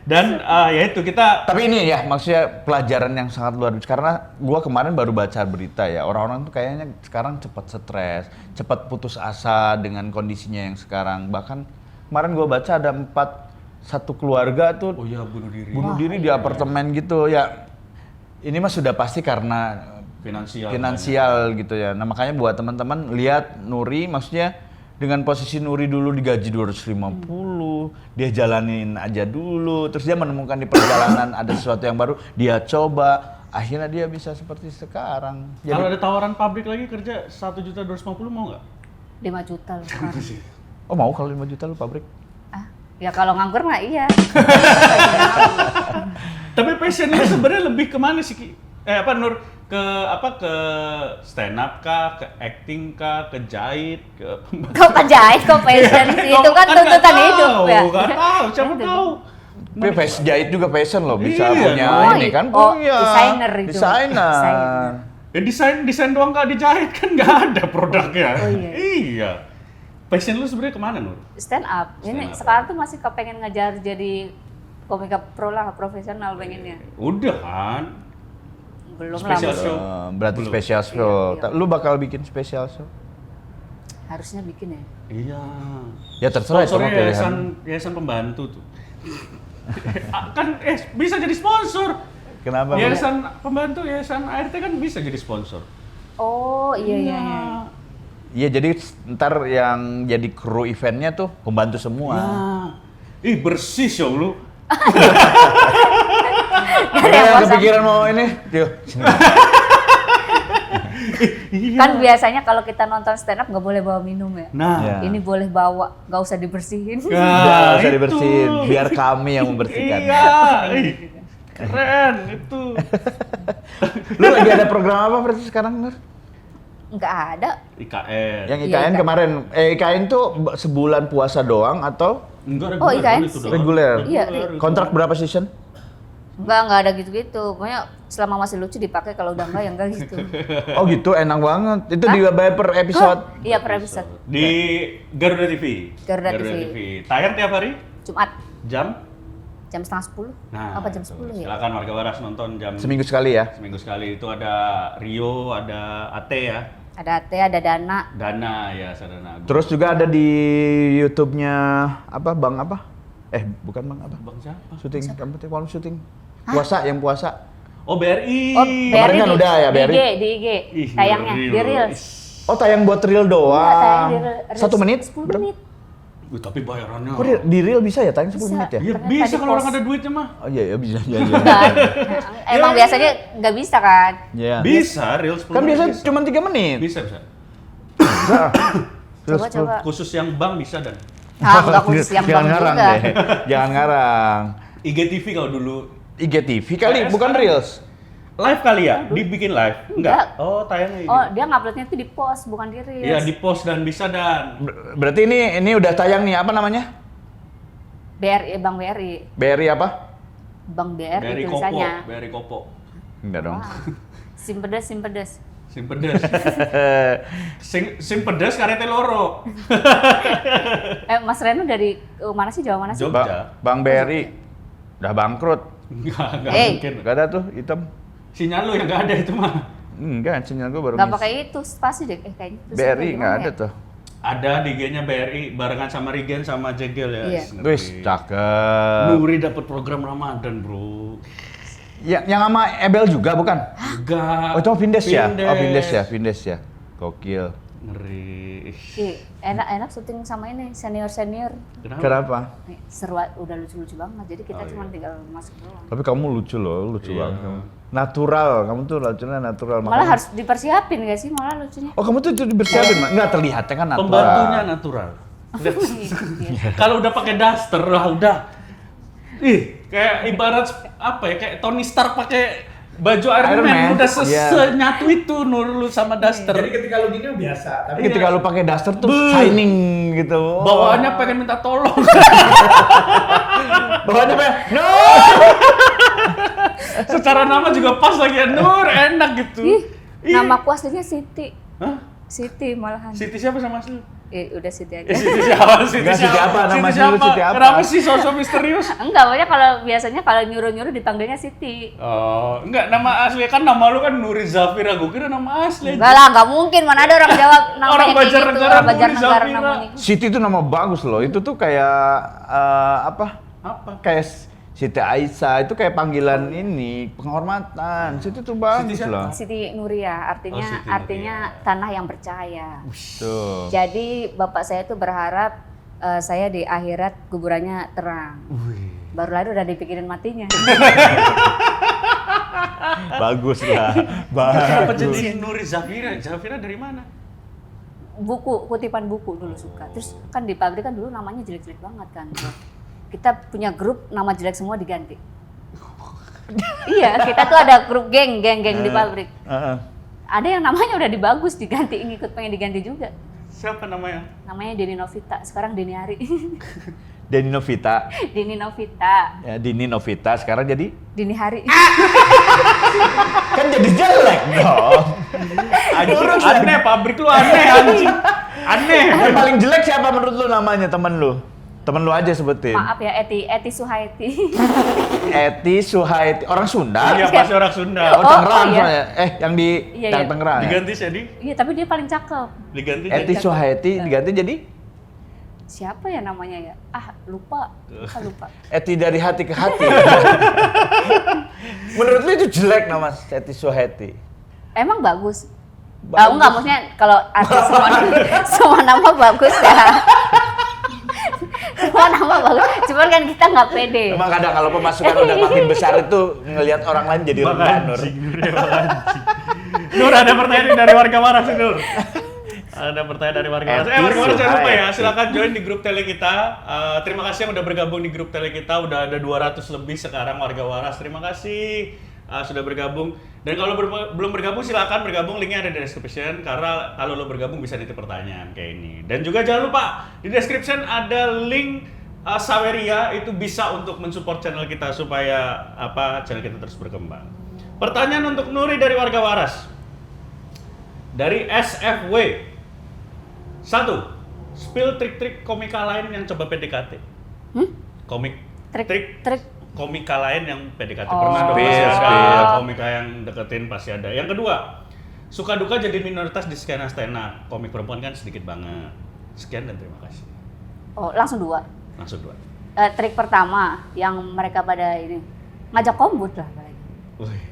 Dan ya itu kita. Tapi ini ya maksudnya pelajaran yang sangat luar biasa karena gua kemarin baru baca berita ya, orang-orang tuh kayaknya sekarang cepat stres, cepat putus asa dengan kondisinya yang sekarang. Bahkan kemarin gua baca ada satu keluarga tuh Oh iya, bunuh diri. bunuh diri di apartemen gitu ya. Ini mah sudah pasti karena finansial gitu ya. Nah, makanya buat teman-teman lihat Nuri, maksudnya dengan posisi Nuri dulu digaji 250, dia jalanin aja dulu, terus dia menemukan di perjalanan ada sesuatu yang baru, dia coba, akhirnya dia bisa seperti sekarang. Kalau ada tawaran pabrik lagi kerja 1.250.000 mau nggak? 5 juta loh. Oh mau kalau 5 juta lu pabrik? Ya kalau nganggur mah iya. Tapi passionnya sebenarnya lebih kemana sih Ki? Nur? Ke stand up kah, ke acting kah, ke jahit, ke Kok kejahit, kok fashion sih? Itu kan tuntutan hidup ya. Gak tahu, siapa tahu. Tapi jahit juga passion loh, bisa Iya, punya oh, ini kan oh, punya. desainer itu. Desainer. Ya desain doang gak dijahit kan nggak ada produknya. Oh, iya. Iya. Passion lu sebenarnya kemana Nur? Stand up. Ini sekarang tuh masih kepengen ngejar jadi komika pro lah, profesional pengennya. Udah kan. Belum Special lah. show. Berarti Belum. special show. Iya. Lu bakal bikin special show? Harusnya bikin ya. Iya. Ya terserah itu mah Sponsornya pilihan. yayasan pembantu tuh. Kan bisa jadi sponsor. Kenapa? Yayasan pembantu, yayasan ART kan bisa jadi sponsor. Oh iya. Iya, jadi ntar yang jadi kru eventnya tuh pembantu semua. Ya. Ih bersih show lu. Yang kepikiran mau ini, yuk. Kan biasanya kalau kita nonton stand up nggak boleh bawa minum ya. Nah, Ya. Ini boleh bawa, nggak usah dibersihin. Nggak usah itu. dibersihin, biar kami yang membersihkan. Iya. Ih, keren itu. Lu lagi ada program apa berarti sekarang, Nur? Nggak ada. IKN. Yang Iya, IKN kemarin, IKN tuh sebulan puasa doang atau Enggak Oh, IKN itu doang. reguler? Iya, Kontrak berapa season? Nggak ada gitu-gitu. Pokoknya selama masih lucu dipakai, kalau udah nggak ya nggak gitu. Oh gitu, enak banget. Itu dibayar per episode. Iya per episode. Di Garuda TV. Garuda TV. Tayang tiap hari Jumat jam. jam 9:30. Nah, Apa jam 10 ya? Silakan warga Waras nonton jam Seminggu sekali ya? seminggu sekali. Itu ada Rio, ada Ate ya. Ada AT, ada Dana. Dana ya, Sadana Agung. Terus juga ada di YouTube-nya apa Bang apa? Bukan Bang apa? Bang siapa? Syuting, kamu syuting. Puasa, yang puasa. Oh, BRI. Oh, Kemarin BRI kan udah ya, BRI. di IG, Ih, tayangnya, Reels. di Reels. Oh, tayang buat reel Iya, doang. tayang di Reels. 1 menit? 10 Berapa? menit. Tapi bayarannya. Oh, di reel bisa ya tayang 10 Bisa. menit ya? Iya Ternyata bisa di kalau orang post. ada duitnya mah. Oh iya, bisa. Enggak. Emang biasanya nggak bisa kan? Iya. Bisa, real 10 Kan menit biasa bisa. cuma 3 menit. Bisa. Coba. Khusus yang bank bisa dan Nggak khusus yang Jangan bang ngarang juga. deh. Jangan ngarang. IGTV kalau dulu IGTV kali, Nah, bukan sekarang- Reels. live kali ya? Dibikin live? Enggak. Oh, tayangnya ini. Oh, dia nguploadnya itu di post, bukan di Reels. Iya, di post dan bisa dan Berarti ini udah tayang nih, apa namanya? BRI, Bang BRI. BRI apa? Bang BRI dari Kopo, tulisannya. dari Kopo. Enggak dong. Simpedes. Sing pedes. sing pedes karete loro. Mas Reno dari mana sih? Jawa mana sih? Jogja. Bang Berry udah bangkrut. Enggak mungkin. Gak ada tuh hitam. Sinyal lu yang enggak ada itu mah. Enggak, sinyal gue baru Nggak pakai itu, pasti deh. Kayaknya. BRI nggak ada tuh. Ada di IG-nya BRI barengan sama Regen sama Jegel ya. Iya. Wis, cakep. Nuri dapat program Ramadan, Bro. Yang sama Ebel juga bukan? Enggak. Oh itu Vindes ya? Oh Vindes ya. Gokil. Ngeri. Enak syuting sama ini senior. Kenapa? Seru, udah lucu-lucu banget. Jadi kita cuma tinggal masuk doang. Tapi kamu lucu loh, lucu banget. Natural, kamu tuh lucunya natural. Malah harus dipersiapin gak sih malah lucunya? Oh kamu tuh dipersiapin, Mak? Nggak terlihatnya kan natural. Pembantunya natural. Kalau udah pakai daster lah udah. Ih, kayak ibarat apa ya? Kayak Tony Stark pakai baju Iron Man udah senyatu itu Nur lu sama daster. Jadi ketika lu gini biasa, tapi Ketika lu pakai daster tuh shining gitu. Bawaannya pengen minta tolong. Bawaannya pengen, no! Secara nama juga pas lagi ya, Nur, enak gitu. Nama aku aslinya Siti. Hah? Siti malahan. Siti siapa sama asli? Udah Siti aja. Siti siapa? Enggak, Siti apa? Nama asli lu Siti apa? Kenapa sih sosok misterius? Enggak, pokoknya biasanya kalau nyuruh-nyuruh dipanggilnya Siti. Oh, enggak, nama asli kan nama lu kan Nuri Zafira, gue kira nama asli. Enggak lah, enggak mungkin. Mana ada orang Jawa namanya Orang kayak gitu. Banjarnegara, Orang Banjarnegara Nuri namanya. Siti itu nama bagus loh. Itu tuh kayak apa? Kayak Siti Aisyah itu kayak panggilan ini, penghormatan. Siti tuh bagus Siti loh. Siti Nuria, artinya Siti artinya tanah yang percaya. Tuh. Jadi bapak saya tuh berharap saya di akhirat kuburannya terang. Baru lahir udah dipikirin matinya. Bagus lah. Kenapa Bagus. jadi Nuri Zafira? Zafira dari mana? Buku, kutipan buku dulu suka. Terus kan di pabrik kan dulu namanya jelek-jelek banget kan. Kita punya grup nama jelek semua diganti. Iya, kita tuh ada grup geng di pabrik. Ada yang namanya udah dibagus diganti, pengen diganti juga. Siapa namanya? Namanya Deni Novita, sekarang Deni Hari. Deni Novita. Deni Novita. Ya, Dini Novita sekarang jadi Dini Hari. kan jadi jelek dong. Aneh, pabrik lu aneh anjing. Aneh. Yang paling jelek siapa menurut lu namanya temen lu? Temen lu aja sebutin. Maaf ya, Eti Suhaiti. Eti Suhaiti, orang Sunda. Iya, pasti orang Sunda. Oh, Tangerang iya. soalnya. Yang di Iya. Tangerang. Ya? Diganti jadi? Iya, tapi dia paling cakep. Diganti Eti jadi? Suhaiti diganti jadi Siapa ya namanya ya? Lupa. Eti dari hati ke hati. Menurut lu itu jelek nama Eti Suhaiti? Emang bagus? Bagus. Enggak, maksudnya kalau artis semua nama bagus ya. Semua nama bagus, cuman kan kita nggak pede. Emang kadang kalau pemasukan udah makin besar itu ngelihat orang lain jadi rendah, Nur. Nur, ada pertanyaan dari warga Waras nih, Nur. Ada pertanyaan dari warga Waras. Warga Waras jangan lupa ya, silakan join di grup tele kita. Terima kasih yang udah bergabung di grup tele kita. Udah ada 200 lebih sekarang warga Waras. Terima kasih sudah bergabung. Dan kalau belum bergabung silakan bergabung, linknya ada di description. Karena kalau lo bergabung bisa nitip pertanyaan kayak ini. Dan juga jangan lupa di description ada link Saweria, itu bisa untuk mensupport channel kita supaya channel kita terus berkembang. Pertanyaan untuk Nuri dari warga Waras. Dari SFW. 1. Spill trik-trik komika lain yang coba PDKT. Trik komika lain yang PDKT. Pernah dong, pasti ada komika yang deketin, pasti ada. Yang kedua, suka duka jadi minoritas di skena stand up. Komik perempuan kan sedikit banget. Sekian dan terima kasih. Oh, langsung 2. Langsung 2. Trik pertama yang mereka pada ini ngajak kombut lah apalagi.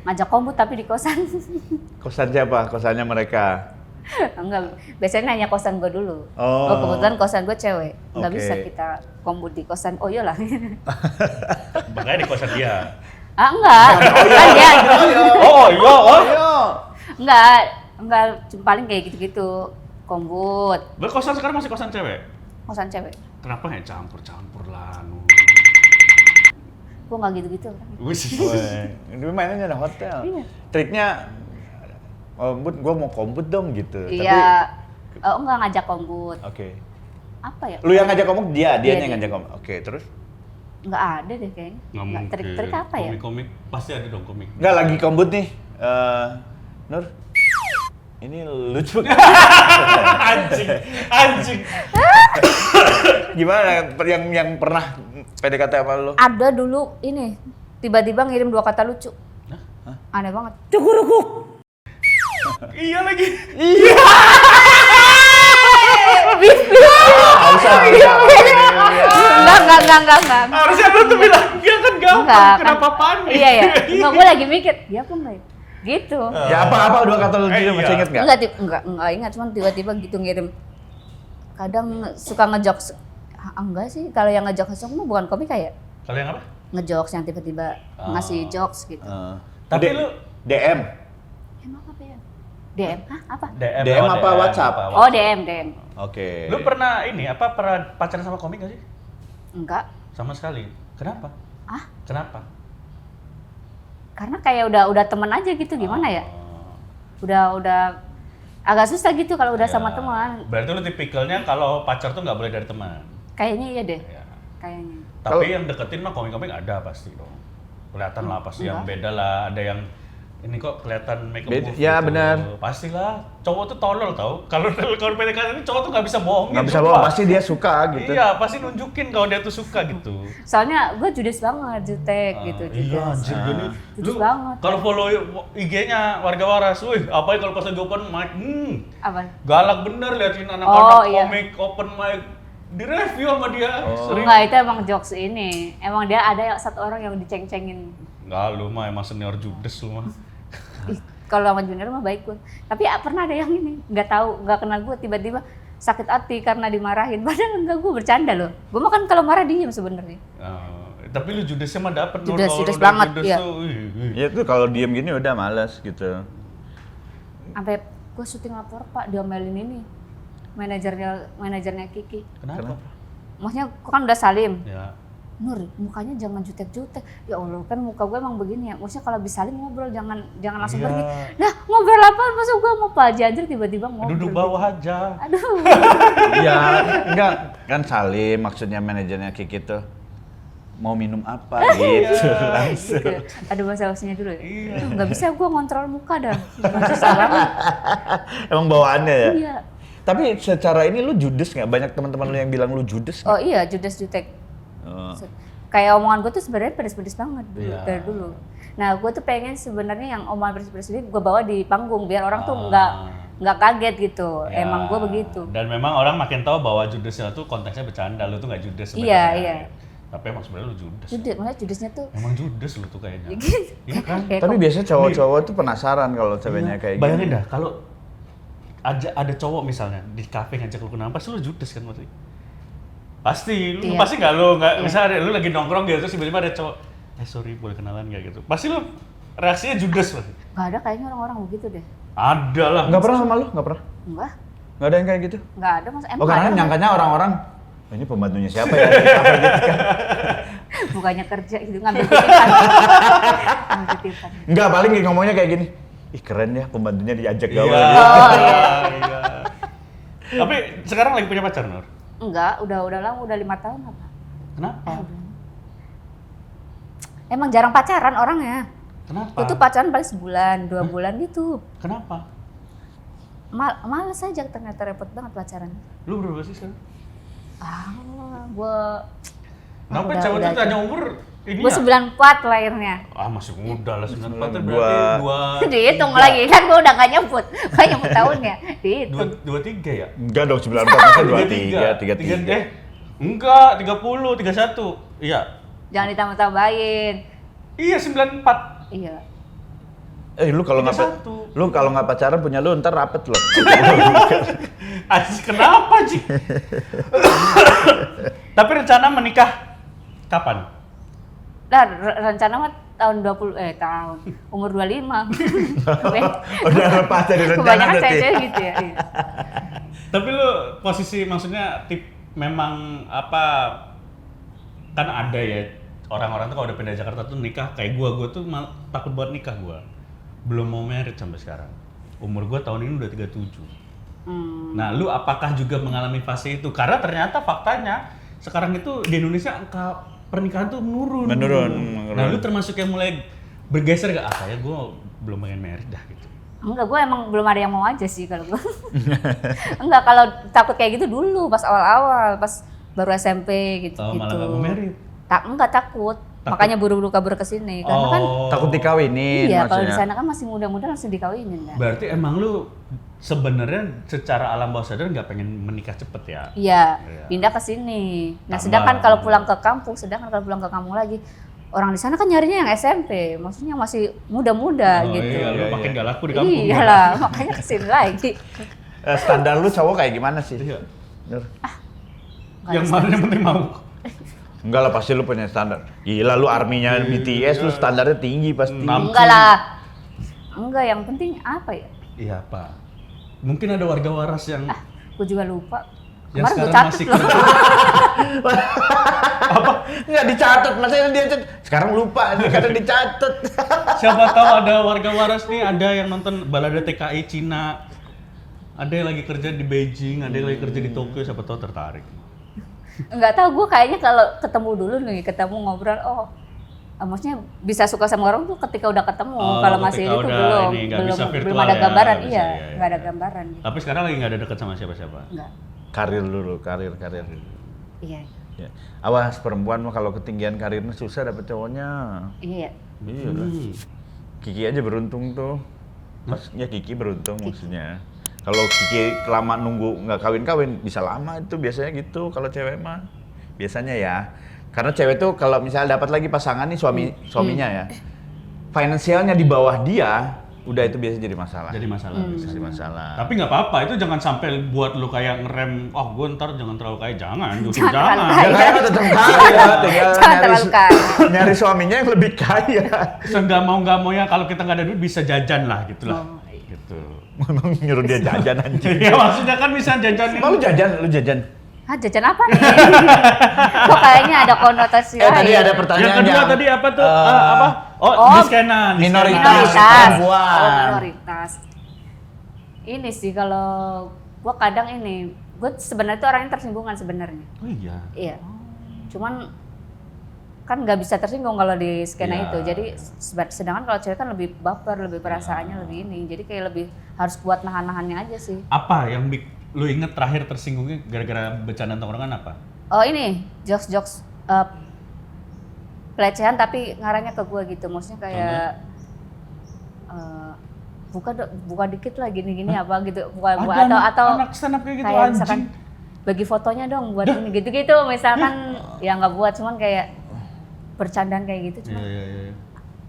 Ngajak kombut tapi di kosan. Kosan siapa? Kosannya mereka. Enggak, biasanya nanya kosan gue dulu. Oh. Kebetulan kosan gue cewek, nggak Oke. bisa kita kombut di kosan. Oh iyalah. Makanya di kosan dia. Enggak. Kan dia. Oh iya. Enggak, cuma paling kayak gitu-gitu. Kombut, Berkosan sekarang masih kosan cewek? kosan cewek. Kenapa ya campur-campur lah? Gue nggak gitu-gitu. Ini mainnya ada hotel. Iya. Triknya, gue mau kombut dong gitu. Iya. Enggak ngajak kombut. Oke. Apa ya? Lu yang ngajak kombut, dia Iya, yang dia. ngajak kombut. Oke, terus? Nggak ada deh kayaknya. Nggak Trik-trik apa ya? Komik-komik pasti ada dong komik. Enggak lagi kombut nih. Nur. ini lucu. Anjing. Gimana yang pernah PDKT sama lu? Ada dulu ini, tiba-tiba ngirim 2 kata lucu. Aneh banget. Cukurukuk. Iya lagi. Enggak. Harusnya lu tuh bilang, "Ya kan gampang, Enggak, kenapa panik?" Iya ya. Enggak, gue lagi mikir, dia apa enggak ya? Gitu. Ya apa 2 kata lucu masih inget nggak? Enggak ingat, cuman tiba-tiba gitu ngirim. Kadang suka ngejokes. Enggak sih, kalau yang ngejokes mah bukan komik kayak Kalau yang apa? ngejokes yang tiba-tiba ngasih jokes gitu. Tapi lu DM. Emang apa ya? DM? Hah? Apa? DM apa WhatsApp? Oh, DM. Oke. Lu pernah pernah pacaran sama komik gak sih? Enggak. Sama sekali. Kenapa? Ah? Kenapa? Karena kayak udah teman aja gitu, gimana ya? Udah agak susah gitu kalau udah sama teman. Berarti lu tipikalnya kalau pacar tuh nggak boleh dari teman. Kayaknya iya deh. Ya. Kayaknya. Tapi yang deketin mah komik-komik ada pasti dong. Kelihatan lah pasti yang beda lah. Ada yang ini kok kelihatan make up move Ya gitu. benar. Pastilah. Cowok tuh tolol tau. Kalau PDKT ini cowok tuh nggak bisa bohongin. Nggak bisa sumpah. bohong, pasti dia suka gitu. Iya, pasti nunjukin kalau dia tuh suka gitu. Soalnya gue judes banget, jutek gitu. Iya, anjir gini. Judes banget. Kalau follow IG-nya Warga Waras, wih, apa ya kalau pas lagi open mic, Apa? galak bener liatin anak-anak iya. komik open mic direview sama dia. Sering. Enggak, itu emang jokes ini. Emang dia ada satu orang yang diceng-cengin. Enggak, lu mah emang senior judes lu mah. Ih, kalau sama junior mah baik gue. Tapi pernah ada yang ini, nggak kenal gue, tiba-tiba sakit hati karena dimarahin. Padahal enggak, gue bercanda loh. Gue mah kan kalau marah diem sebenarnya. Tapi lu judesnya mah dapet Nur. Judes Kalau lu banget, judes iya. tuh, Ya tuh kalau diem gini udah males gitu. Sampai gue syuting lapor Pak, diomelin ini manajernya Kiki. Kenapa? Maksudnya gue kan udah salim. Ya. Nur, mukanya jangan jutek-jutek. Ya Allah, kan muka gue emang begini ya. Maksudnya kalau bisa salim ngobrol, jangan langsung Iya. pergi. Nah, ngobrol apa? Masa gue mau Pak Haji anjir tiba-tiba ngobrol. Duduk bawah aja. Aduh. Iya, enggak kan Salim maksudnya manajernya Kiki tuh mau minum apa gitu langsung. Gitu. Ada bahasa-bahasanya dulu ya? Iya. Aduh, nggak bisa gue ngontrol muka dah. Susah banget. Emang bawaannya ya? Iya. Tapi secara ini lu judes nggak? Banyak teman-teman lu yang bilang lu judes nggak? Oh iya, judes jutek. Oh. Kayak omongan gue tuh sebenarnya pedes-pedes banget dulu, Iya. dari dulu. Nah, gue tuh pengen sebenarnya yang omongan pedes-pedes ini gue bawa di panggung biar orang tuh nggak kaget gitu. Ya. Emang gue begitu. Dan memang orang makin tahu bahwa judesnya tuh konteksnya bercanda, lu tuh nggak judes sebenarnya. Iya. Tapi emang sebenarnya lu judes. Judes, maksudnya judesnya tuh Emang judes lu tuh kayaknya. gitu. Iya kan? Kayak Tapi biasanya cowok-cowok tuh penasaran kalau ceweknya kayak Bayangin gini. dah kalau ada cowok misalnya di kafe ngajak lu kenapa pasti lu judes kan pasti. Pasti, lu Iya. pasti nggak Iya. misalnya lu lagi nongkrong gitu terus tiba-tiba ada cowok, sorry boleh kenalan nggak gitu. Pasti lu reaksinya judes pasti. nggak ada kayaknya orang-orang begitu deh. Ada lah. Nggak pernah sama lu? Nggak pernah? Enggak, Nggak ada yang kayak gitu? nggak ada mas. Emang Oh karena ada, Mas? nyangkanya orang-orang, "Oh, ini pembantunya siapa ya?" Apa gitu kan? Bukannya kerja gitu, ngambil titipan. Ngambil titipan. Enggak, paling ngomongnya kayak gini. Ih keren ya pembantunya diajak Iya. gawe. Oh, iya. Iya. Tapi sekarang lagi punya pacar, Nur? Enggak, udah lama, udah 5 tahun apa? Kenapa? Emang jarang pacaran orangnya. Kenapa? Itu tuh pacaran paling sebulan, 2 bulan gitu. Kenapa? Males aja ternyata, repot banget pacaran. Lu berapa sih sekarang? Gua Kenapa udah- cewek udah tuh tanya aja. umur ini Gua ya? 94 lahirnya. Masih muda lah 94 Dua- berarti dua Dihitung lagi kan gua udah gak nyebut tahunnya. Dihitung. 23 ya? Enggak dong 94 masa 23, 33. Enggak, 30, 31. Iya. Jangan ditambah-tambahin. Iya 94. Iya. Lu kalau nggak 31. pacaran punya lu ntar rapet loh. Anjir, kenapa sih? Tapi rencana menikah kapan? Nah, rencana mah tahun umur 25. Udah lepas dari rencana Kebanyakan berarti. cewek gitu ya. Iya. Tapi lu posisi maksudnya memang apa kan ada ya orang-orang tuh kalau udah pindah Jakarta tuh nikah kayak gua tuh takut buat nikah gua. Belum mau merit sampai sekarang. Umur gua tahun ini udah 37. Nah, lu apakah juga mengalami fase itu? Karena ternyata faktanya sekarang itu di Indonesia angka pernikahan tuh menurun. Menurun. Nah, lu termasuk yang mulai bergeser gak? Kayak gua belum pengen merit dah gitu. Enggak, gue emang belum ada yang mau aja sih kalau gue. Enggak, kalau takut kayak gitu dulu pas awal-awal, pas baru SMP gitu. Oh, malah nggak mau merit. Enggak takut. Makanya buru-buru kabur ke sini karena kan takut dikawinin iya, kalau di maksudnya. sana kan masih muda-muda langsung dikawinin kan. Berarti emang lu sebenarnya secara alam bawah sadar nggak pengen menikah cepet ya? Iya, pindah ke sini. Nah, sedangkan kalau pulang ke kampung, lagi orang di sana kan nyarinya yang SMP, maksudnya masih muda-muda gitu. Iya, lu makin gak laku di kampung. Iyalah, makanya kesini lagi. Standar lu cowok kayak gimana sih? Iya. Nur? Yang mana yang penting mau. Enggak lah, pasti lu punya standar. Gila, lu arminya BTS, lu standarnya tinggi pasti. Enggak lah. Enggak, yang penting apa ya? Iya, Pak. Mungkin ada warga waras yang Gue juga lupa. yang Kemarin gue sekarang catat masih loh. kerja. Apa? Enggak dicatat, maksudnya dia sekarang lupa, dia kata dicatat. Siapa tahu ada warga waras nih, ada yang nonton balada TKI Cina. Ada yang lagi kerja di Beijing, ada yang lagi kerja di Tokyo, siapa tahu tertarik. Enggak tahu, gue kayaknya kalau ketemu dulu nih, ketemu ngobrol, maksudnya bisa suka sama orang tuh ketika udah ketemu. Kalau masih ketika itu udah belum, ini, nggak bisa virtual belum ada ya, gambaran, nggak bisa, iya, iya. nggak ada gambaran. Gitu. Tapi sekarang lagi nggak ada dekat sama siapa-siapa. Enggak, Karir dulu, karir. iya, Ya. Awas, perempuan mah kalau ketinggian karirnya susah dapet cowoknya. iya. Iya lah. Kiki aja beruntung tuh. Ya Kiki beruntung maksudnya. Kalau Kiki lama nunggu nggak kawin-kawin, bisa lama itu biasanya gitu kalau cewek mah. Biasanya ya. Karena cewek tuh kalau misalnya dapat lagi pasangan nih suaminya ya. Finansialnya di bawah dia, udah itu biasa jadi masalah. Jadi masalah. Jadi masalah. Tapi nggak apa-apa, itu jangan sampai buat lu kayak ngerem, gue ntar jangan terlalu kaya, jangan, justru Jangan jangan. terlalu Ya kaya mah tetap kaya, tinggal Jangan terlalu kaya. nyari suaminya yang lebih kaya. Nggak mau ya kalau kita nggak ada duit bisa jajan lah gitu lah. Oh, iya. Gitu. Memang nyuruh dia jajan anjing. Ya maksudnya kan bisa jajan. Emang lu jajan? Hah, jajan apa nih? Kok kayaknya ada konotasi Tadi lain. ada pertanyaan Yang kedua tadi apa tuh? Apa? Oh, Niskena. minoritas. Minoritas. Perempuan. Oh, minoritas. Ini sih kalau gua kadang ini, gue sebenarnya tuh orangnya tersinggungan sebenarnya. Oh iya. Iya. Cuman kan nggak bisa tersinggung kalau di skena Iya. itu. Jadi sedangkan kalau cewek kan lebih baper, lebih perasaannya lebih ini. Jadi kayak lebih harus kuat nahan-nahannya aja sih. Apa yang lu inget terakhir tersinggungnya gara-gara bercanda tongkrongan apa? Oh ini jokes pelecehan tapi ngarahnya ke gue gitu. Maksudnya kayak buka dikit lah gini-gini apa gitu. Atau anak stand up kayak gitu kayak misalkan anjing. bagi fotonya dong buat ini gitu-gitu misalkan ya nggak buat cuman kayak bercandaan kayak gitu cuma Iya.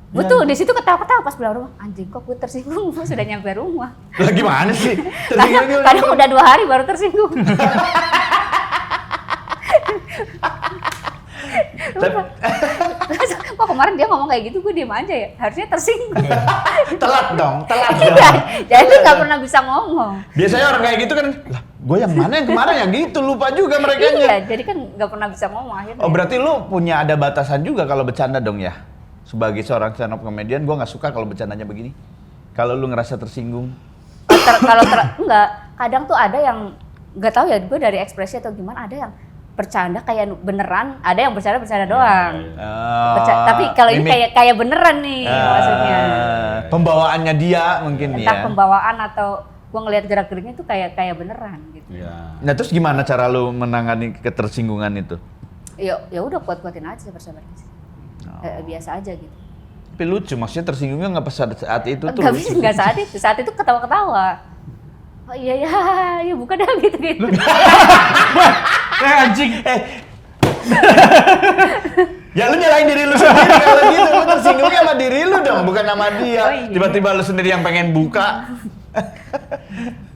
gue tuh di situ ketawa-ketawa pas pulang rumah anjing kok gue tersinggung gue sudah nyampe rumah Lah gimana sih? kadang udah 2 hari baru tersinggung. Kok kemarin dia ngomong kayak gitu gue diem aja ya harusnya tersinggung. Telat dong. Iya, jadi nggak pernah bisa ngomong. Biasanya orang kayak gitu kan, lah gue yang mana yang kemarin ya gitu, lupa juga mereka. Iya, jadi kan nggak pernah bisa ngomong akhirnya. Oh berarti lu punya ada batasan juga kalau bercanda dong ya? Sebagai seorang stand up comedian, gue nggak suka kalau bercandanya begini. Kalau lu ngerasa tersinggung. Enggak, kadang tuh ada yang nggak tahu ya gue dari ekspresi atau gimana ada yang bercanda kayak beneran, ada yang bercanda doang. Tapi kalau ini kayak beneran nih maksudnya. Pembawaannya dia mungkin Entah ya. pembawaan atau gue ngelihat gerak-geriknya tuh kayak beneran gitu. Iya. Nah terus gimana cara lu menangani ketersinggungan itu? Ya udah kuat-kuatin aja sabar-sabarin sih. Biasa aja gitu. Tapi lucu, maksudnya tersinggungnya nggak pas saat itu tuh. Nggak bisa, nggak saat itu ketawa-ketawa. Oh iya ya buka dah gitu. Anjing. Ya lu nyalain diri lu sendiri kalau gitu, lu tersinggungnya sama diri lu dong, bukan sama dia. Oh, iya. Tiba-tiba lu sendiri yang pengen buka.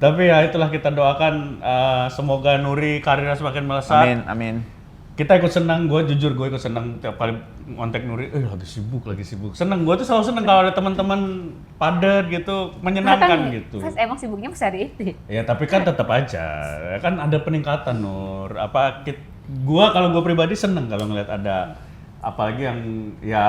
Tapi ya itulah kita doakan semoga Nuri karirnya semakin melesat. Amin. Kita ikut senang, gue jujur gue ikut senang tiap kali ngontek Nuri, lagi sibuk. Seneng, gue tuh selalu seneng kalau ada teman-teman padat gitu, menyenangkan gitu. Pas emang sibuknya pas hari itu. Ya tapi kan tetap aja, kan ada peningkatan Nur. Kalau gue pribadi seneng kalau ngeliat ada, apalagi yang ya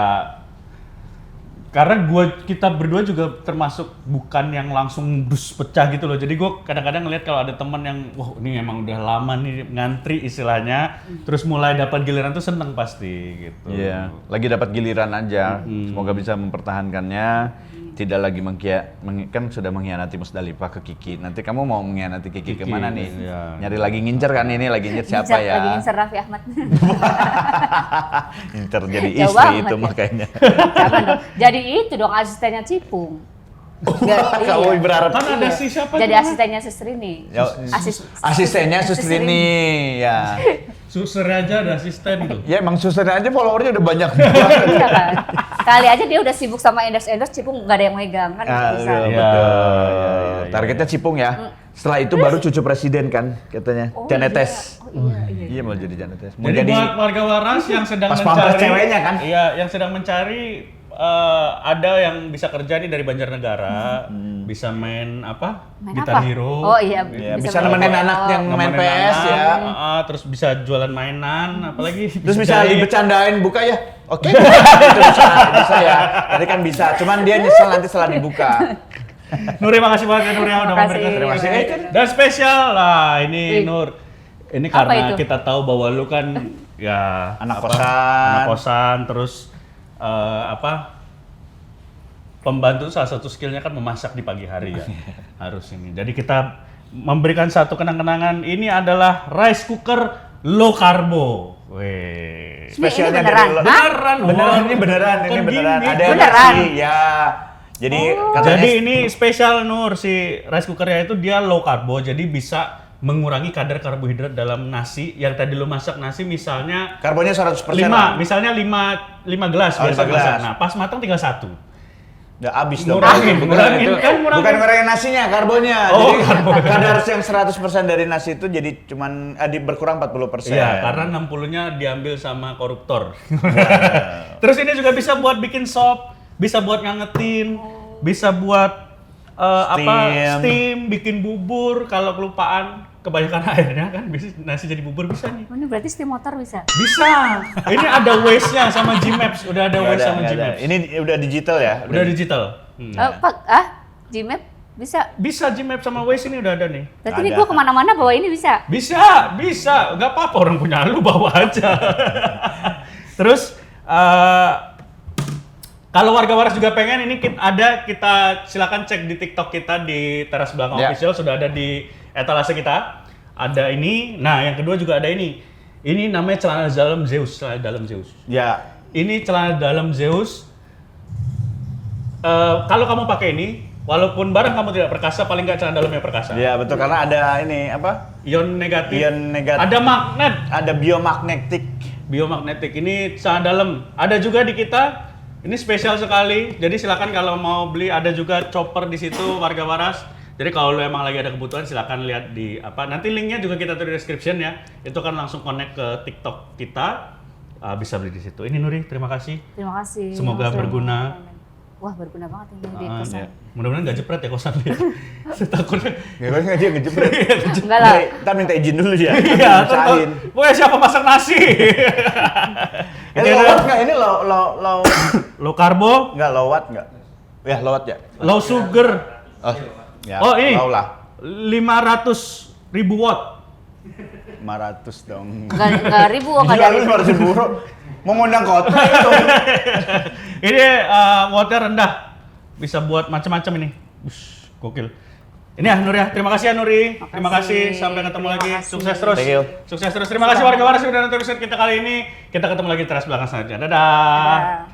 karena kita berdua juga termasuk bukan yang langsung dus pecah gitu loh. Jadi gue kadang-kadang ngeliat kalau ada teman yang wah ini emang udah lama nih ngantri istilahnya, terus mulai dapat giliran tuh seneng pasti gitu. Iya, lagi dapat giliran aja. Semoga bisa mempertahankannya. tidak lagi kan sudah mengkhianati Musdalifah ke Kiki. Nanti kamu mau mengkhianati Kiki kemana nih? Iya. Nyari lagi ngincer kan ini, lagi ngincer siapa ya? Lagi ngincer Raffi Ahmad. Ngincer jadi Jauh istri banget itu ya. makanya. Jangan dong. Jadi itu dong asistennya Cipung. Kamu berharap Kan ada si siapa? Jadi juga? asistennya Sustrini. Ya, asistennya Sustrini ya. Suster aja ada asisten tuh. Ya emang susternya aja followernya udah banyak. Iya kan. Kali aja dia udah sibuk sama endorse Cipung nggak ada yang megang kan nggak bisa. Betul. Iya. Targetnya Cipung ya. Setelah itu baru cucu presiden kan katanya. Oh, Janetes. iya. Oh, iya. Iya mau jadi Janetes. Mau Jadi jadi buat warga waras yang sedang Pas pampres mencari ceweknya kan? Iya, yang sedang mencari ada yang bisa kerja nih dari Banjarnegara, bisa main apa? Main Gitar apa? Hero. Oh iya, ya, bisa main nemenin apa? anak yang main Nemenin PS anak, ya. terus bisa jualan mainan, apalagi Terus bisa jahit. dibercandain buka ya. Oke. Itu bisa ya. Tadi kan bisa, cuman dia nyesel nanti setelah dibuka. Nur, terima kasih banget ya Nur ya udah Terima kasih. memberikan Terima kasih. Dan spesial lah ini Ih. Nur. Ini Apa karena itu? kita tahu bahwa lu kan ya Anak apa, kosan. anak kosan, terus pembantu salah satu skillnya kan memasak di pagi hari ya. Harus ini. Jadi kita memberikan satu kenang-kenangan. Ini adalah rice cooker low karbo. Weh. Spesialnya beneran? dari lo. Hah? Beneran ini beneran, ini Kan beneran. gini. Ada Beneran? nasi ya. Jadi Oh. katanya Jadi ini spesial Nur, si rice cookernya itu dia low karbo, jadi bisa mengurangi kadar karbohidrat dalam nasi. Yang tadi lu masak nasi misalnya karbonnya 100%. 5 gelas Oh, biasa 5 gelas. masak. Nah, pas matang tinggal 1. Ya abis dong. Ngurangin, ngurangin, itu. kan ngurangin. Bukan ngurangin nasinya, karbonnya. Oh, jadi karbo. kadar yang 100% dari nasi itu jadi cuman berkurang 40%. Iya, karena 60-nya diambil sama koruptor. Terus ini juga bisa buat bikin sop, bisa buat ngangetin, bisa buat steam, bikin bubur. Kalau kelupaan kebanyakan airnya kan bisa nasi jadi bubur bisa nih. Oh, ini berarti steam motor bisa. Bisa. Ini ada Waze-nya sama Gmaps, udah ada Waze sama Gmaps. Ini udah digital ya? Udah digital. Gmap bisa. Bisa Gmaps sama Waze ini udah ada nih. Berarti ini Ada. gua kemana-mana bawa ini bisa. Bisa. Nggak apa-apa orang punya lu bawa aja. Terus kalau warga waras juga pengen ini kita silakan cek di TikTok kita di Teras Belakang Ya. Official, sudah ada di etalase kita. Ada ini. Nah, yang kedua juga ada ini. Ini namanya celana dalam Zeus, celana dalam Zeus. Ya. Ini celana dalam Zeus. Kalau kamu pakai ini, walaupun barang kamu tidak perkasa, paling nggak celana dalamnya perkasa. Ya betul, karena ada ini apa? Ion negatif. Ion negatif. Ada magnet. Ada biomagnetik. Biomagnetik. Ini celana dalam. Ada juga di kita. Ini spesial sekali. Jadi silakan kalau mau beli, ada juga chopper di situ warga waras. Jadi kalau lu emang lagi ada kebutuhan silakan lihat di apa. Nanti linknya juga kita tulis di description ya. Itu kan langsung connect ke TikTok kita. Bisa beli di situ. Ini Nuri, terima kasih. Terima kasih. Semoga Mas. berguna. Wah, berguna banget ini di kosan. Ya. Mudah-mudahan nggak jepret ya kosan dia. Saya takutnya. Nggak dia ngejebret. Enggak lah. Kita minta izin dulu ya. Iya, Usahain. pokoknya siapa masak nasi? Ini lowat nggak? Ini low Low karbo, nggak lowat nggak? Ya lowat ya. low sugar. Oh, ya, Oh, ini. low lah. 500.000 watt. 500 dong. Enggak ribu, enggak Gila dari. lu 500 euro. Mau ngundang kota itu. Ini wattnya rendah. Bisa buat macam-macam ini. Ush, gokil. Ini ya Nur ya. Terima kasih ya Nuri. Terima kasih. Sampai ketemu Terima lagi. kasih. Sukses terus. Thank you. Sukses terus. Terima kasih warga waras sudah nonton episode kita kali ini. Kita ketemu lagi di teras belakang selanjutnya. Dadah. Dadah.